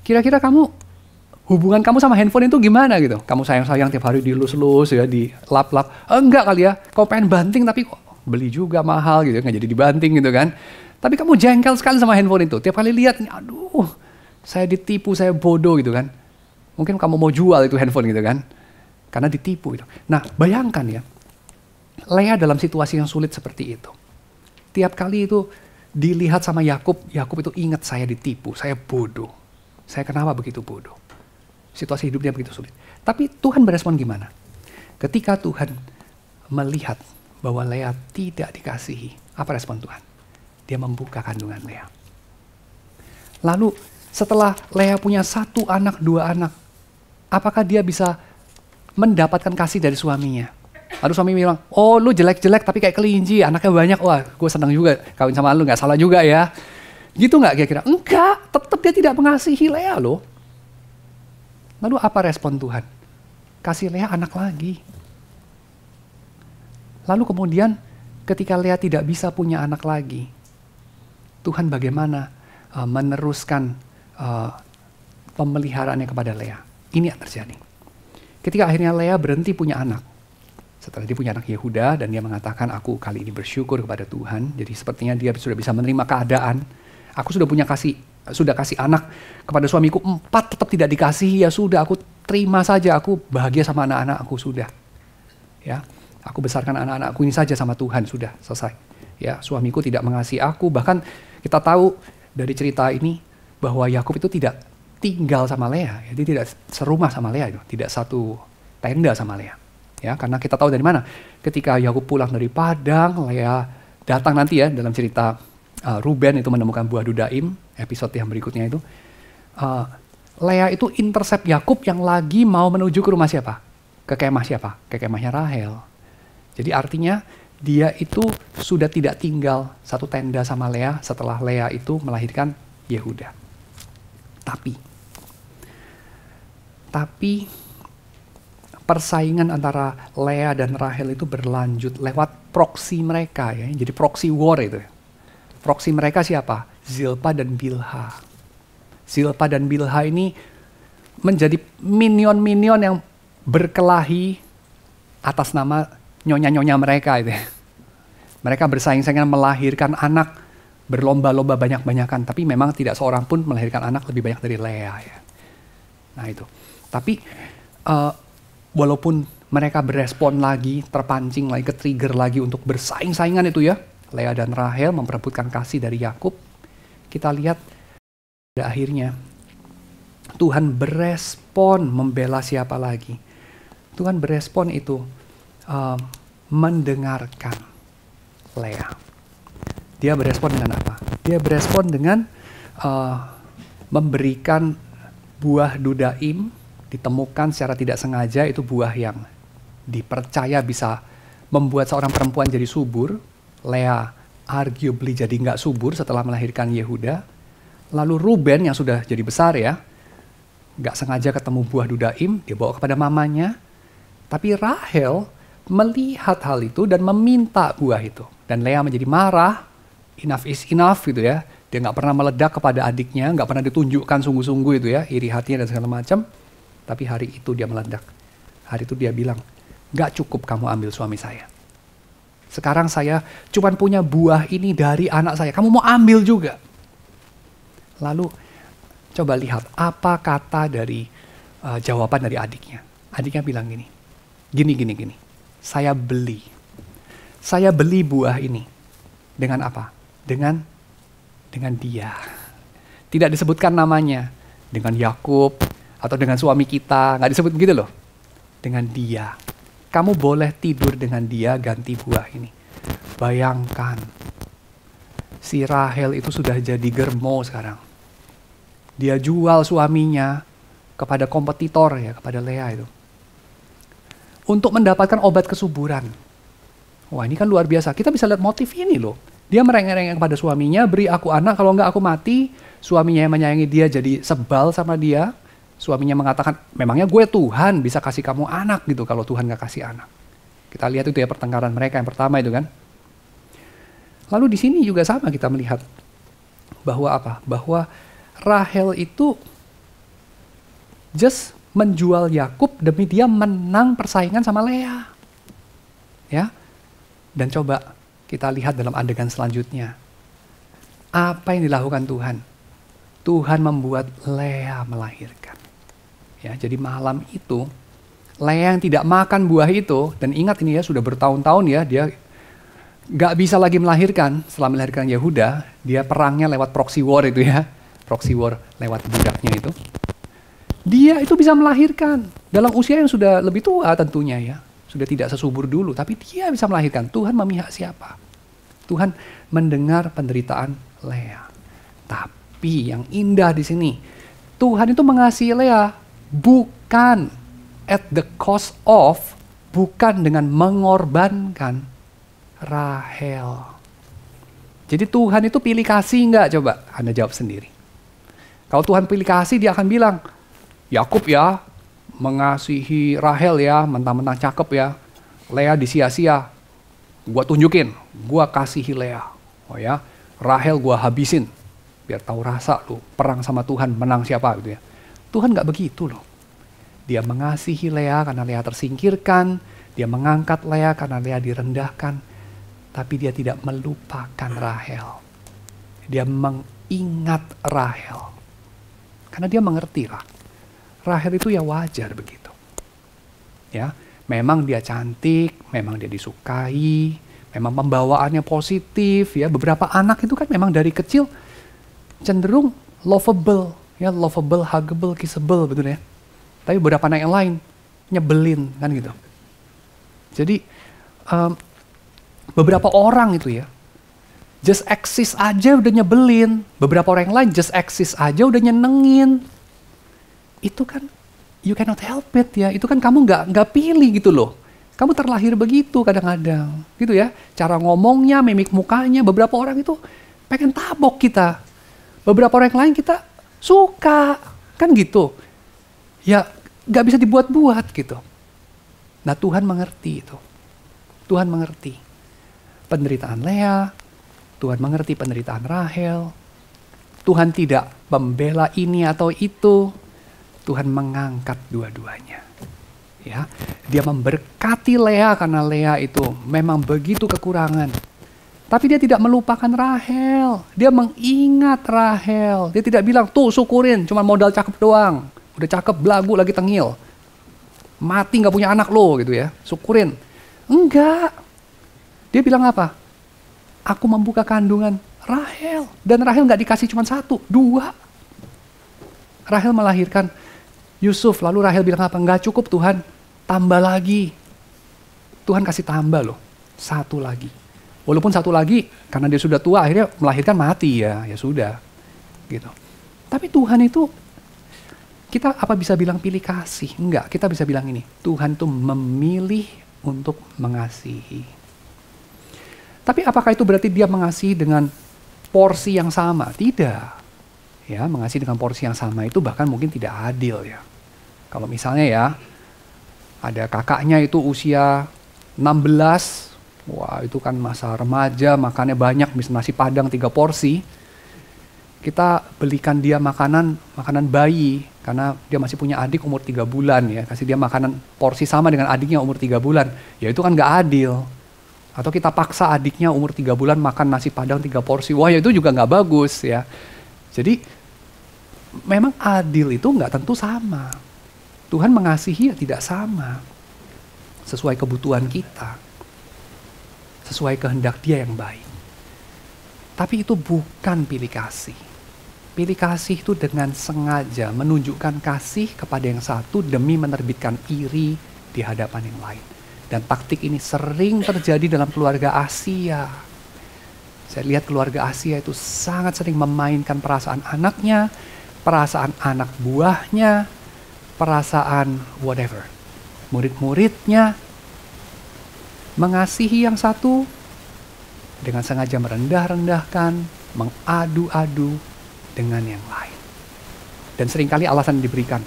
Kira-kira hubungan kamu sama handphone itu gimana gitu? Kamu sayang-sayang tiap hari dilus-lus ya, dilap-lap. Enggak kali ya, kau pengen banting tapi kok beli juga mahal gitu, nggak jadi dibanting gitu kan. Tapi kamu jengkel sekali sama handphone itu. Tiap kali lihat, aduh, saya ditipu, saya bodoh gitu kan. Mungkin kamu mau jual itu handphone gitu kan. Karena ditipu itu. Nah, bayangkan ya, Lea dalam situasi yang sulit seperti itu. Tiap kali itu dilihat sama Yakub itu ingat saya ditipu, saya bodoh. Saya kenapa begitu bodoh? Situasi hidupnya begitu sulit. Tapi Tuhan berespon gimana? Ketika Tuhan melihat bahwa Lea tidak dikasihi, apa respon Tuhan? Dia membuka kandungan Lea. Lalu setelah Lea punya 1 anak, 2 anak, apakah dia bisa mendapatkan kasih dari suaminya? Lalu suami bilang, oh lu jelek-jelek tapi kayak kelinci, anaknya banyak, wah gue senang juga kawin sama lu, gak salah juga ya. Gitu gak kira-kira? Enggak, tetap dia tidak mengasihi Lea loh. Lalu apa respon Tuhan? Kasih Lea anak lagi. Lalu kemudian ketika Lea tidak bisa punya anak lagi, Tuhan bagaimana meneruskan pemeliharaannya kepada Lea. Ini yang terjadi. Ketika akhirnya Lea berhenti punya anak, setelah dia punya anak Yehuda dan dia mengatakan, aku kali ini bersyukur kepada Tuhan, jadi sepertinya dia sudah bisa menerima keadaan. Aku sudah kasih anak kepada suamiku 4 tetap tidak dikasihi, ya sudah aku terima saja, aku bahagia sama anak-anak aku sudah. Ya, aku besarkan anak-anakku ini saja sama Tuhan, sudah selesai. Ya, suamiku tidak mengasihi aku, bahkan kita tahu dari cerita ini bahwa Yakub itu tidak tinggal sama Lea, dia tidak serumah sama Lea itu, tidak satu tenda sama Lea. Ya, karena kita tahu dari mana? Ketika Yakub pulang dari padang, Lea datang nanti ya dalam cerita Ruben itu menemukan buah dudaim, episode yang berikutnya itu. Lea itu intercept Yakub yang lagi mau menuju ke rumah siapa? Ke kemah siapa? Ke kemahnya Rahel. Jadi artinya dia itu sudah tidak tinggal satu tenda sama Lea setelah Lea itu melahirkan Yehuda. Tapi persaingan antara Lea dan Rahel itu berlanjut lewat proksi mereka ya. Jadi proxy war itu. Proksi mereka siapa? Zilpa dan Bilha. Zilpa dan Bilha ini menjadi minion-minion yang berkelahi atas nama nyonya-nyonya mereka itu. Mereka bersaing-saingan melahirkan anak, berlomba-lomba banyak-banyakan, tapi memang tidak seorang pun melahirkan anak lebih banyak dari Lea ya. Nah itu. Tapi walaupun mereka berespon lagi, terpancing lagi, ke-trigger lagi untuk bersaing-saingan itu ya, Lea dan Rahel memperebutkan kasih dari Yakub, kita lihat pada akhirnya Tuhan berespon membela siapa lagi? Tuhan berespon itu mendengarkan Lea. Dia berespon dengan apa? Dia berespon dengan memberikan buah dudaim, ditemukan secara tidak sengaja, itu buah yang dipercaya bisa membuat seorang perempuan jadi subur. Lea arguably jadi nggak subur setelah melahirkan Yehuda. Lalu Ruben yang sudah jadi besar ya, nggak sengaja ketemu buah dudaim, dia bawa kepada mamanya. Tapi Rahel melihat hal itu dan meminta buah itu. Dan Lea menjadi marah, enough is enough gitu ya. Dia nggak pernah meledak kepada adiknya, nggak pernah ditunjukkan sungguh-sungguh itu ya, iri hatinya dan segala macam. Tapi hari itu dia meledak. Hari itu dia bilang, nggak cukup kamu ambil suami saya. Sekarang saya cuma punya buah ini dari anak saya, kamu mau ambil juga. Lalu coba lihat apa kata dari jawaban dari adiknya. Adiknya bilang gini. Saya beli buah ini. Dengan apa? Dengan dia. Tidak disebutkan namanya. Dengan Yakub atau dengan suami kita. Nggak disebut begitu loh. Dengan dia. Kamu boleh tidur dengan dia ganti buah ini. Bayangkan. Si Rahel itu sudah jadi germo sekarang. Dia jual suaminya kepada kompetitor ya, kepada Lea itu. Untuk mendapatkan obat kesuburan. Wah, ini kan luar biasa. Kita bisa lihat motif ini loh. Dia merengek-rengek kepada suaminya, beri aku anak, kalau enggak aku mati. Suaminya yang menyayangi dia jadi sebal sama dia. Suaminya mengatakan, memangnya gue Tuhan bisa kasih kamu anak gitu kalau Tuhan nggak kasih anak. Kita lihat itu ya pertengkaran mereka yang pertama itu kan. Lalu di sini juga sama kita melihat bahwa apa? Bahwa Rahel itu just menjual Yakub demi dia menang persaingan sama Lea. Ya. Dan coba kita lihat dalam adegan selanjutnya. Apa yang dilakukan Tuhan? Tuhan membuat Lea melahirkan. Ya, jadi malam itu Lea yang tidak makan buah itu, dan ingat ini ya sudah bertahun-tahun ya, dia gak bisa lagi melahirkan setelah melahirkan Yehuda, dia perangnya lewat proxy war itu ya, proxy war lewat budaknya itu. Dia itu bisa melahirkan dalam usia yang sudah lebih tua tentunya ya, sudah tidak sesubur dulu, tapi dia bisa melahirkan. Tuhan memihak siapa? Tuhan mendengar penderitaan Lea. Tapi yang indah di sini, Tuhan itu mengasihi Lea bukan at the cost of, bukan dengan mengorbankan Rahel. Jadi Tuhan itu pilih kasih enggak? Coba Anda jawab sendiri. Kalau Tuhan pilih kasih, dia akan bilang, Yakub ya, mengasihi Rahel ya, mentang-mentang cakep ya. Lea disia-sia. Gua tunjukin, gua kasihi Lea. Oh ya, Rahel gua habisin. Biar tahu rasa lu, perang sama Tuhan, menang siapa gitu ya. Tuhan nggak begitu loh. Dia mengasihi Lea karena Lea tersingkirkan. Dia mengangkat Lea karena Lea direndahkan. Tapi dia tidak melupakan Rahel. Dia mengingat Rahel. Karena dia mengerti lah. Rahel itu ya wajar begitu. Ya, memang dia cantik, memang dia disukai, memang pembawaannya positif ya. Beberapa anak itu kan memang dari kecil cenderung lovable, ya lovable, huggable, kissable betul ya. Tapi beberapa anak yang lain nyebelin kan gitu. Jadi beberapa orang itu ya just exist aja udah nyebelin. Beberapa orang yang lain just exist aja udah nyenengin. Itu kan you cannot help it ya. Itu kan kamu nggak pilih gitu loh. Kamu terlahir begitu kadang-kadang, gitu ya. Cara ngomongnya, mimik mukanya, beberapa orang itu pengen tabok kita. Beberapa orang yang lain kita suka, kan gitu. Ya nggak bisa dibuat-buat gitu. Nah Tuhan mengerti itu. Tuhan mengerti penderitaan Lea, Tuhan mengerti penderitaan Rahel. Tuhan tidak membela ini atau itu. Tuhan mengangkat dua-duanya. Ya, dia memberkati Lea karena Lea itu memang begitu kekurangan. Tapi dia tidak melupakan Rahel. Dia mengingat Rahel. Dia tidak bilang, tuh syukurin, cuma modal cakep doang. Udah cakep, belagu, lagi tengil. Mati gak punya anak lo gitu ya, syukurin. Enggak. Dia bilang apa? Aku membuka kandungan Rahel. Dan Rahel gak dikasih cuma satu, dua. Rahel melahirkan Yusuf, lalu Rahel bilang apa? Enggak cukup Tuhan, tambah lagi. Tuhan kasih tambah loh, satu lagi. Walaupun satu lagi, karena dia sudah tua, akhirnya melahirkan mati ya sudah. Gitu. Tapi Tuhan itu, kita apa bisa bilang pilih kasih? Enggak, kita bisa bilang ini, Tuhan tuh memilih untuk mengasihi. Tapi apakah itu berarti dia mengasihi dengan porsi yang sama? Tidak. Ya, mengasihi dengan porsi yang sama itu bahkan mungkin tidak adil ya. Kalau misalnya ya, ada kakaknya itu usia 16, wah itu kan masa remaja, makannya banyak, misalnya nasi padang 3 porsi. Kita belikan dia makanan bayi, karena dia masih punya adik umur 3 bulan ya. Kasih dia makanan porsi sama dengan adiknya umur 3 bulan, ya itu kan gak adil. Atau kita paksa adiknya umur 3 bulan makan nasi padang 3 porsi, wah ya itu juga gak bagus ya. Jadi memang adil itu nggak tentu sama. Tuhan mengasihi ya tidak sama. Sesuai kebutuhan kita. Sesuai kehendak dia yang baik. Tapi itu bukan pilih kasih. Pilih kasih itu dengan sengaja menunjukkan kasih kepada yang satu demi menerbitkan iri di hadapan yang lain. Dan taktik ini sering terjadi dalam keluarga Asia. Saya lihat keluarga Asia itu sangat sering memainkan perasaan anaknya, perasaan anak buahnya, perasaan whatever, murid-muridnya. mengasihi yang satu dengan sengaja merendah-rendahkan, mengadu-adu dengan yang lain. Dan seringkali alasan diberikan,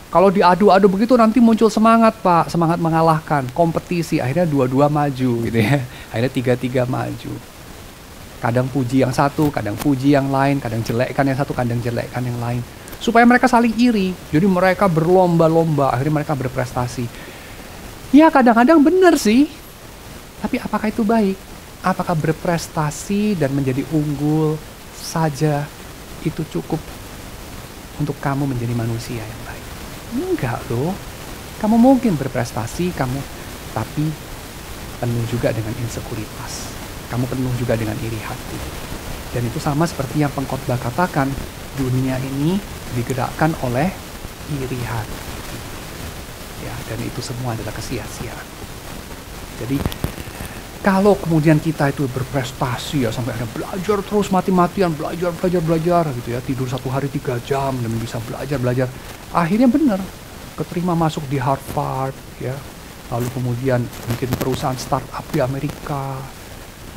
kalau diadu-adu begitu nanti muncul semangat Pak, semangat mengalahkan, kompetisi, akhirnya dua-dua maju gitu ya, akhirnya tiga-tiga maju. Kadang puji yang satu, kadang puji yang lain, kadang jelekkan yang satu, kadang jelekkan yang lain. Supaya mereka saling iri, jadi mereka berlomba-lomba, akhirnya mereka berprestasi. Ya kadang-kadang benar sih, tapi apakah itu baik? Apakah berprestasi dan menjadi unggul saja itu cukup untuk kamu menjadi manusia yang baik? Enggak loh. Kamu mungkin berprestasi, tapi penuh juga dengan insekuritas. Kamu penuh juga dengan iri hati. Dan itu sama seperti yang pengkhotbah katakan, dunia ini digerakkan oleh iri hati. Ya, dan itu semua adalah kesia-siaan. Jadi kalau kemudian kita itu berprestasi ya sampai ada belajar terus mati-matian, belajar gitu ya, tidur 1 hari 3 jam dan bisa belajar, akhirnya benar keterima masuk di Harvard ya, lalu kemudian bikin perusahaan startup di Amerika,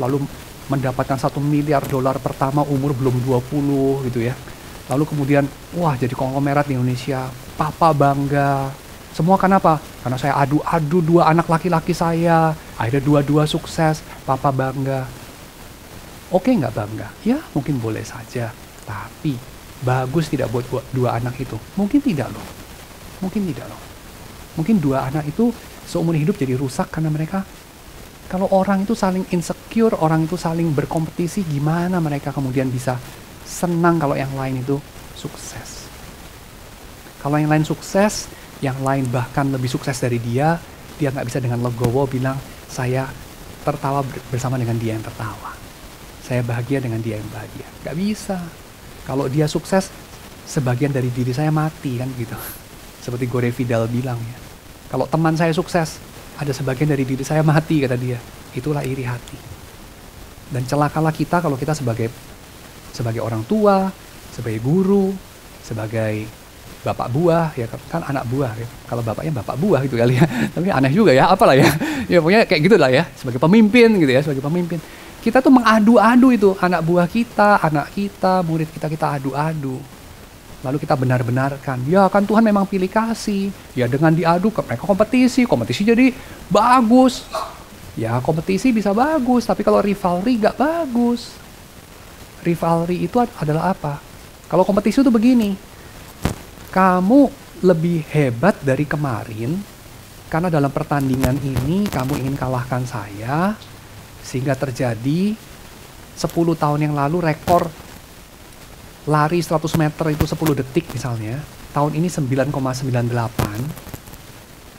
lalu mendapatkan $1 miliar pertama umur belum 20 gitu ya, lalu kemudian wah jadi konglomerat di Indonesia, papa bangga. Semua kenapa? Karena saya adu-adu 2 anak laki-laki saya, akhirnya 2 sukses, papa bangga. Oke nggak bangga? Ya mungkin boleh saja, tapi bagus tidak buat 2 anak itu? Mungkin tidak loh. Mungkin 2 anak itu seumur hidup jadi rusak karena mereka, kalau orang itu saling insecure, orang itu saling berkompetisi, gimana mereka kemudian bisa senang kalau yang lain itu sukses? Kalau yang lain sukses, yang lain bahkan lebih sukses dari dia nggak bisa dengan legowo bilang, saya tertawa bersama dengan dia yang tertawa. Saya bahagia dengan dia yang bahagia. Nggak bisa. Kalau dia sukses, sebagian dari diri saya mati kan gitu. Seperti Gore Vidal bilang ya. Kalau teman saya sukses, ada sebagian dari diri saya mati, kata dia. Itulah iri hati. Dan celakalah kita kalau kita sebagai orang tua, sebagai guru, sebagai bapak buah, ya kan anak buah ya. Kalau bapaknya bapak buah gitu kali ya. Tapi aneh juga ya, apalah ya. Ya pokoknya kayak gitu lah ya, sebagai pemimpin gitu ya, sebagai pemimpin. Kita tuh mengadu-adu itu, anak buah kita, anak kita, murid kita adu-adu. Lalu kita benar-benarkan, ya kan Tuhan memang pilih kasih. Ya dengan diadu, mereka kompetisi jadi bagus. Ya kompetisi bisa bagus, tapi kalau rivalry gak bagus. Rivalry itu adalah apa? Kalau kompetisi itu begini, kamu lebih hebat dari kemarin karena dalam pertandingan ini kamu ingin kalahkan saya, sehingga terjadi 10 tahun yang lalu rekor lari 100 meter itu 10 detik misalnya, tahun ini 9,98.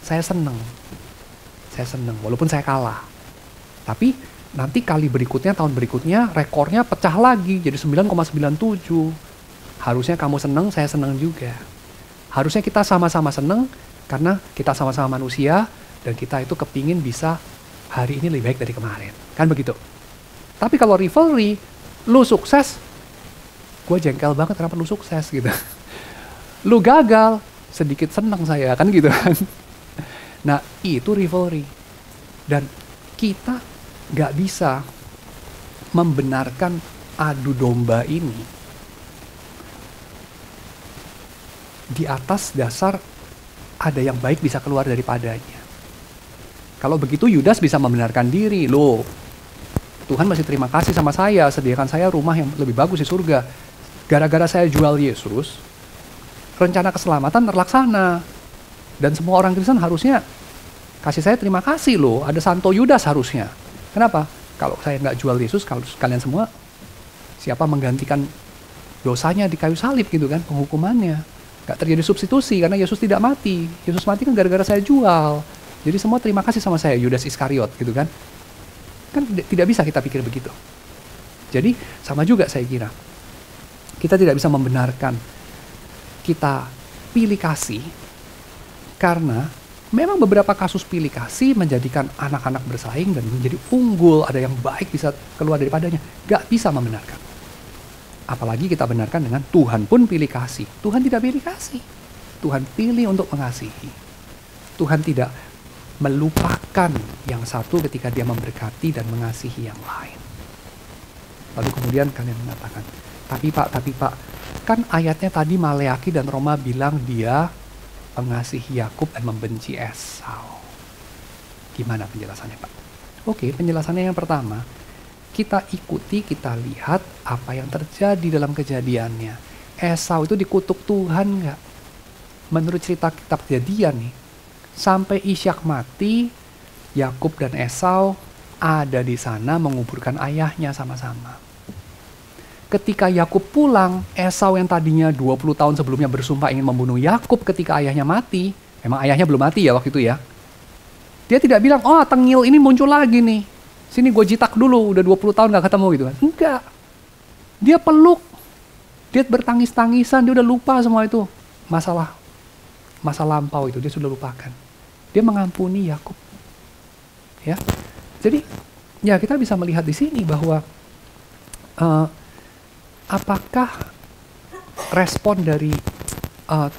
Saya seneng walaupun saya kalah, tapi nanti kali berikutnya, tahun berikutnya rekornya pecah lagi jadi 9,97. Harusnya kamu seneng, saya seneng juga. Harusnya kita sama-sama seneng karena kita sama-sama manusia dan kita itu kepingin bisa hari ini lebih baik dari kemarin. Kan begitu. Tapi kalau rivalry, lu sukses, gue jengkel banget kenapa lu sukses gitu. Lu gagal, sedikit seneng saya, kan gitu kan. Nah itu rivalry. Dan kita gak bisa membenarkan adu domba ini di atas dasar ada yang baik bisa keluar daripadanya. Kalau begitu Yudas bisa membenarkan diri, loh Tuhan masih terima kasih sama saya, sediakan saya rumah yang lebih bagus di surga. Gara-gara saya jual Yesus, rencana keselamatan terlaksana. Dan semua orang Kristen harusnya kasih saya terima kasih loh, ada Santo Yudas harusnya. Kenapa? Kalau saya nggak jual Yesus, kalau kalian semua, siapa menggantikan dosanya di kayu salib gitu kan, penghukumannya. Gak terjadi substitusi karena Yesus tidak mati. Yesus mati kan gara-gara saya jual. Jadi semua terima kasih sama saya, Yudas Iskariot gitu kan. Kan tidak bisa kita pikir begitu. Jadi sama juga saya kira. Kita tidak bisa membenarkan kita pilih kasih karena memang beberapa kasus pilih kasih menjadikan anak-anak bersaing dan menjadi unggul, ada yang baik bisa keluar daripadanya. Gak bisa membenarkan. Apalagi kita benarkan dengan Tuhan pun pilih kasih. Tuhan tidak pilih kasih. Tuhan pilih untuk mengasihi. Tuhan tidak melupakan yang satu ketika dia memberkati dan mengasihi yang lain. Lalu kemudian kalian mengatakan, tapi Pak, kan ayatnya tadi Maleaki dan Roma bilang dia mengasihi Yakub dan membenci Esau. Gimana penjelasannya, Pak? Oke, penjelasannya yang pertama, kita ikuti, kita lihat apa yang terjadi dalam kejadiannya. Esau itu dikutuk Tuhan nggak? Menurut cerita kitab Kejadian nih, sampai Ishak mati, Yakub dan Esau ada di sana menguburkan ayahnya sama-sama. Ketika Yakub pulang, Esau yang tadinya 20 tahun sebelumnya bersumpah ingin membunuh Yakub ketika ayahnya mati, memang ayahnya belum mati ya waktu itu ya. Dia tidak bilang, oh tengil ini muncul lagi nih, sini gue jitak dulu, udah 20 tahun gak ketemu gitu kan. Enggak. Dia peluk, dia bertangis-tangisan, dia udah lupa semua itu. Masa lampau itu, dia sudah lupakan. Dia mengampuni Yakub. Ya. Jadi, ya kita bisa melihat di sini bahwa apakah respon dari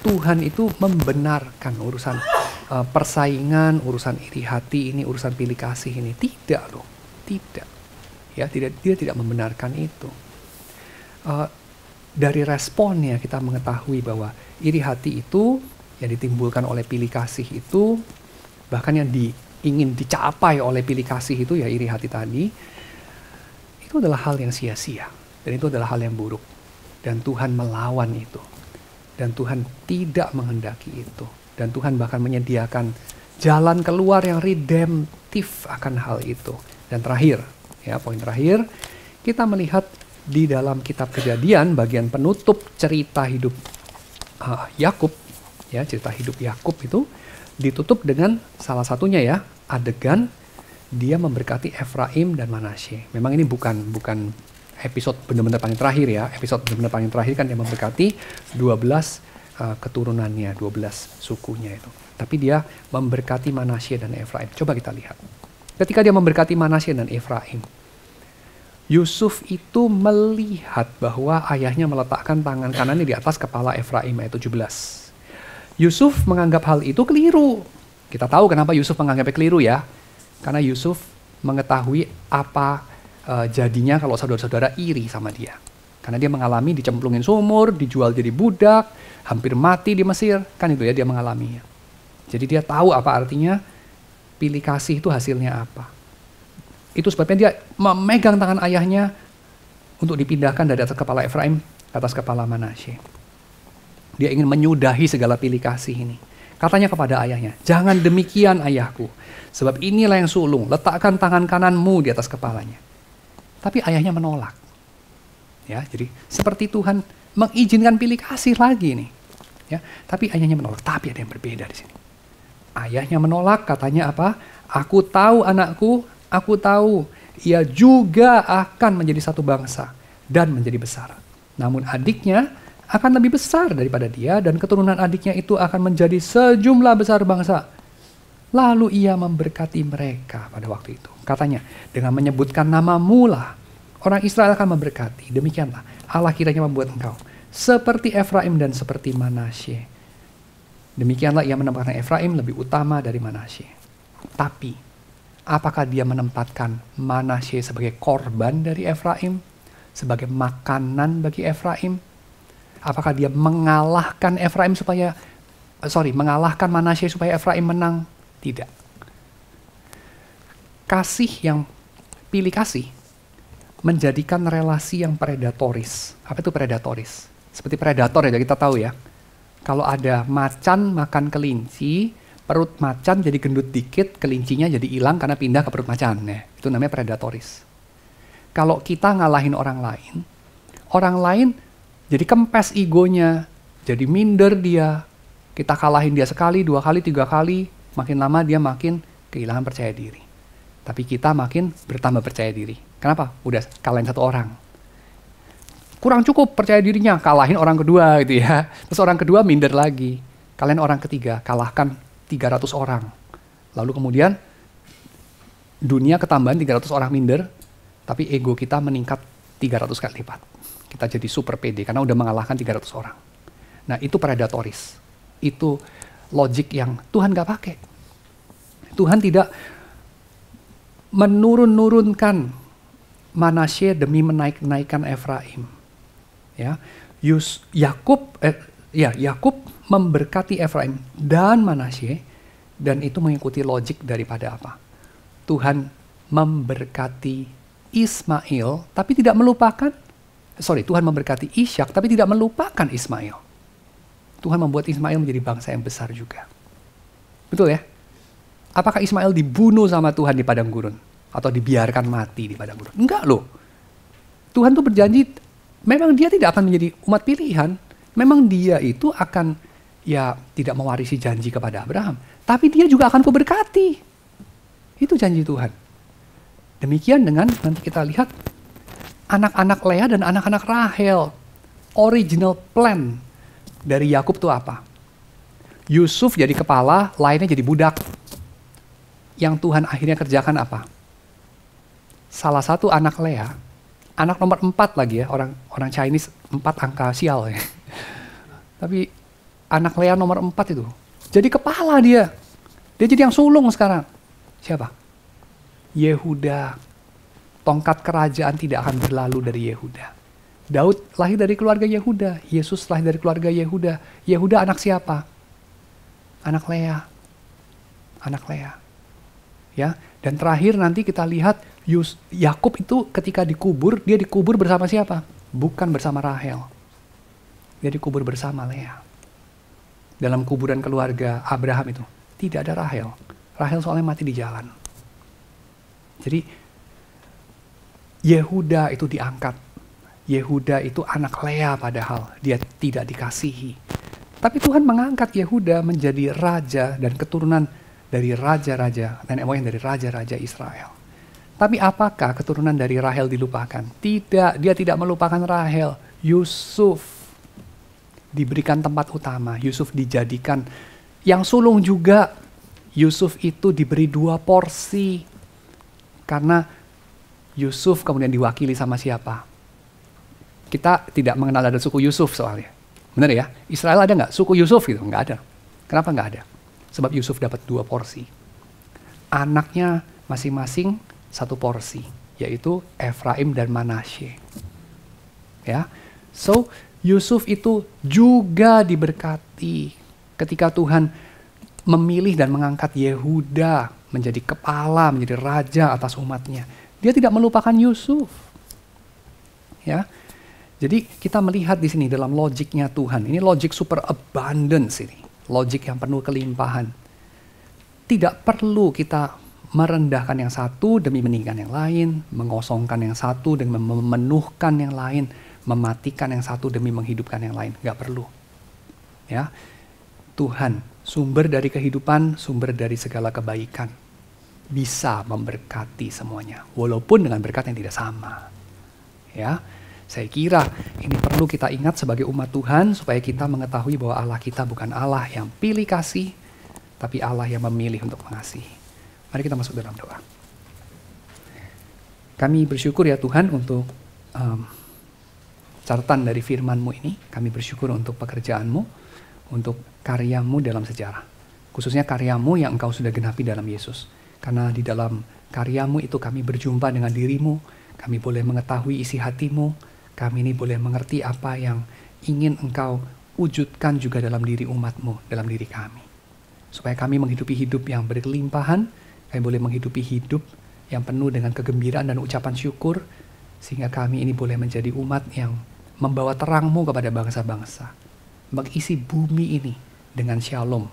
Tuhan itu membenarkan urusan persaingan, urusan iri hati ini, urusan pilih kasih ini? Tidak loh, tidak. Ya, dia tidak membenarkan itu. Dari responnya kita mengetahui bahwa iri hati itu yang ditimbulkan oleh pilih kasih itu, bahkan yang ingin dicapai oleh pilih kasih itu ya iri hati tadi, itu adalah hal yang sia-sia. Dan itu adalah hal yang buruk. Dan Tuhan melawan itu. Dan Tuhan tidak menghendaki itu. Dan Tuhan bahkan menyediakan jalan keluar yang redemptif akan hal itu. Dan terakhir, ya poin terakhir, kita melihat di dalam kitab Kejadian, bagian penutup cerita hidup Yakub, ya cerita hidup Yakub itu ditutup dengan salah satunya ya, adegan dia memberkati Efraim dan Manasye. Memang ini bukan episode benar-benar paling terakhir ya. Episode benar-benar paling terakhir kan dia memberkati 12 keturunannya, 12 sukunya itu. Tapi dia memberkati Manasye dan Efraim. Coba kita lihat. Ketika dia memberkati Manasye dan Efraim, Yusuf itu melihat bahwa ayahnya meletakkan tangan kanannya di atas kepala Efraim, ayat 17. Yusuf menganggap hal itu keliru. Kita tahu kenapa Yusuf menganggapnya keliru ya. Karena Yusuf mengetahui apa jadinya kalau saudara-saudara iri sama dia. Karena dia mengalami dicemplungin sumur, dijual jadi budak, hampir mati di Mesir. Kan itu ya dia mengalaminya. Jadi dia tahu apa artinya pilih kasih itu hasilnya apa. Itu sebabnya dia memegang tangan ayahnya untuk dipindahkan dari atas kepala Efraim ke atas kepala Manasye. Dia ingin menyudahi segala pilih kasih ini. Katanya kepada ayahnya, jangan demikian ayahku. Sebab inilah yang sulung, letakkan tangan kananmu di atas kepalanya. Tapi ayahnya menolak. Ya, jadi seperti Tuhan mengizinkan pilih kasih lagi nih. Ya, tapi ayahnya menolak. Tapi ada yang berbeda di sini. Ayahnya menolak, katanya apa? Aku tahu anakku, aku tahu ia juga akan menjadi satu bangsa dan menjadi besar. Namun adiknya akan lebih besar daripada dia dan keturunan adiknya itu akan menjadi sejumlah besar bangsa. Lalu ia memberkati mereka pada waktu itu. Katanya, dengan menyebutkan namamu lah, orang Israel akan memberkati. Demikianlah, Allah kiranya membuat engkau seperti Efraim dan seperti Manasye. Demikianlah ia menempatkan Efraim lebih utama dari Manasye. Tapi, apakah dia menempatkan Manasye sebagai korban dari Efraim? Sebagai makanan bagi Efraim? Apakah dia mengalahkan mengalahkan Manasye supaya Efraim menang? Tidak. Kasih yang pilih kasih menjadikan relasi yang predatoris. Apa itu predatoris? Seperti predator ya, kita tahu ya. Kalau ada macan makan kelinci, perut macan jadi gendut dikit, kelincinya jadi hilang karena pindah ke perut macan. Ya, itu namanya predatoris. Kalau kita ngalahin orang lain jadi kempes egonya, jadi minder dia. Kita kalahin dia sekali, 2 kali, 3 kali, makin lama dia makin kehilangan percaya diri. Tapi kita makin bertambah percaya diri. Kenapa? Udah kalahin 1 orang. Kurang cukup percaya dirinya, kalahin orang kedua gitu ya. Terus orang kedua minder lagi. Kalian orang ketiga, kalahkan 300 orang. Lalu kemudian dunia ketambahan 300 orang minder, tapi ego kita meningkat 300 kali lipat. Kita jadi super pede karena udah mengalahkan 300 orang. Nah itu predatoris. Itu logik yang Tuhan gak pakai. Tuhan tidak menurunkan Manasye demi menaikkan Efraim. Ya, Yakub memberkati Efraim dan Manasye, dan itu mengikuti logik daripada apa? Tuhan memberkati Ismail, tapi tidak melupakan, Tuhan memberkati Ishak, tapi tidak melupakan Ismail. Tuhan membuat Ismail menjadi bangsa yang besar juga. Betul ya? Apakah Ismail dibunuh sama Tuhan di padang gurun? Atau dibiarkan mati di padang gurun? Enggak loh. Tuhan tuh berjanji, memang dia tidak akan menjadi umat pilihan. Memang dia itu akan tidak mewarisi janji kepada Abraham. Tapi dia juga akan kuberkati. Itu janji Tuhan. Demikian dengan nanti kita lihat anak-anak Lea dan anak-anak Rahel. Original plan dari Yakub itu apa? Yusuf jadi kepala, lainnya jadi budak. Yang Tuhan akhirnya kerjakan apa? Salah satu anak Lea, anak nomor 4 lagi ya, orang Chinese 4 angka sial ya. Tapi anak Lea nomor 4 itu, jadi kepala dia. Dia jadi yang sulung sekarang. Siapa? Yehuda. Tongkat kerajaan tidak akan berlalu dari Yehuda. Daud lahir dari keluarga Yehuda. Yesus lahir dari keluarga Yehuda. Yehuda anak siapa? Anak Lea. Anak Lea. Ya, dan terakhir nanti kita lihat Yakub itu ketika dikubur, dia dikubur bersama siapa? Bukan bersama Rahel. Dia dikubur bersama Lea. Dalam kuburan keluarga Abraham itu tidak ada Rahel. Rahel soalnya mati di jalan. Jadi Yehuda itu diangkat. Yehuda itu anak Lea padahal dia tidak dikasihi. Tapi Tuhan mengangkat Yehuda menjadi raja dan keturunan dari raja-raja, nenek moyang dari raja-raja Israel. Tapi apakah keturunan dari Rahel dilupakan? Tidak, dia tidak melupakan Rahel. Yusuf diberikan tempat utama. Yusuf dijadikan yang sulung juga. Yusuf itu diberi 2 porsi. Karena Yusuf kemudian diwakili sama siapa? Kita tidak mengenal ada suku Yusuf soalnya. Benar ya? Israel ada nggak suku Yusuf gitu? Nggak ada. Kenapa nggak ada? Sebab Yusuf dapat 2 porsi. Anaknya masing-masing 1 porsi, yaitu Efraim dan Manasye. Ya, so Yusuf itu juga diberkati ketika Tuhan memilih dan mengangkat Yehuda menjadi kepala, menjadi raja atas umatnya. Dia tidak melupakan Yusuf. Ya, jadi kita melihat di sini dalam logiknya Tuhan. Ini logik super abundance ini, logik yang penuh kelimpahan. Tidak perlu kita merendahkan yang satu demi meninggikan yang lain, mengosongkan yang satu demi memenuhkan yang lain, mematikan yang satu demi menghidupkan yang lain. Nggak perlu. Ya, Tuhan, sumber dari kehidupan, sumber dari segala kebaikan, bisa memberkati semuanya, walaupun dengan berkat yang tidak sama. Ya, saya kira ini perlu kita ingat sebagai umat Tuhan supaya kita mengetahui bahwa Allah kita bukan Allah yang pilih kasih, tapi Allah yang memilih untuk mengasihi. Mari kita masuk dalam doa. Kami bersyukur ya Tuhan untuk catatan dari firman-Mu ini. Kami bersyukur untuk pekerjaan-Mu, untuk karya-Mu dalam sejarah. Khususnya karya-Mu yang Engkau sudah genapi dalam Yesus. Karena di dalam karya-Mu itu kami berjumpa dengan diri-Mu, kami boleh mengetahui isi hati-Mu, kami ini boleh mengerti apa yang ingin Engkau wujudkan juga dalam diri umat-Mu, dalam diri kami. Supaya kami menghidupi hidup yang berkelimpahan, kami boleh menghidupi hidup yang penuh dengan kegembiraan dan ucapan syukur, sehingga kami ini boleh menjadi umat yang membawa terang-Mu kepada bangsa-bangsa, mengisi bumi ini dengan shalom,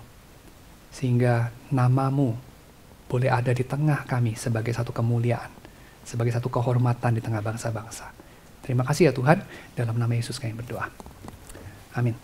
sehingga nama-Mu boleh ada di tengah kami sebagai satu kemuliaan, sebagai satu kehormatan di tengah bangsa-bangsa. Terima kasih ya Tuhan, dalam nama Yesus kami berdoa. Amin.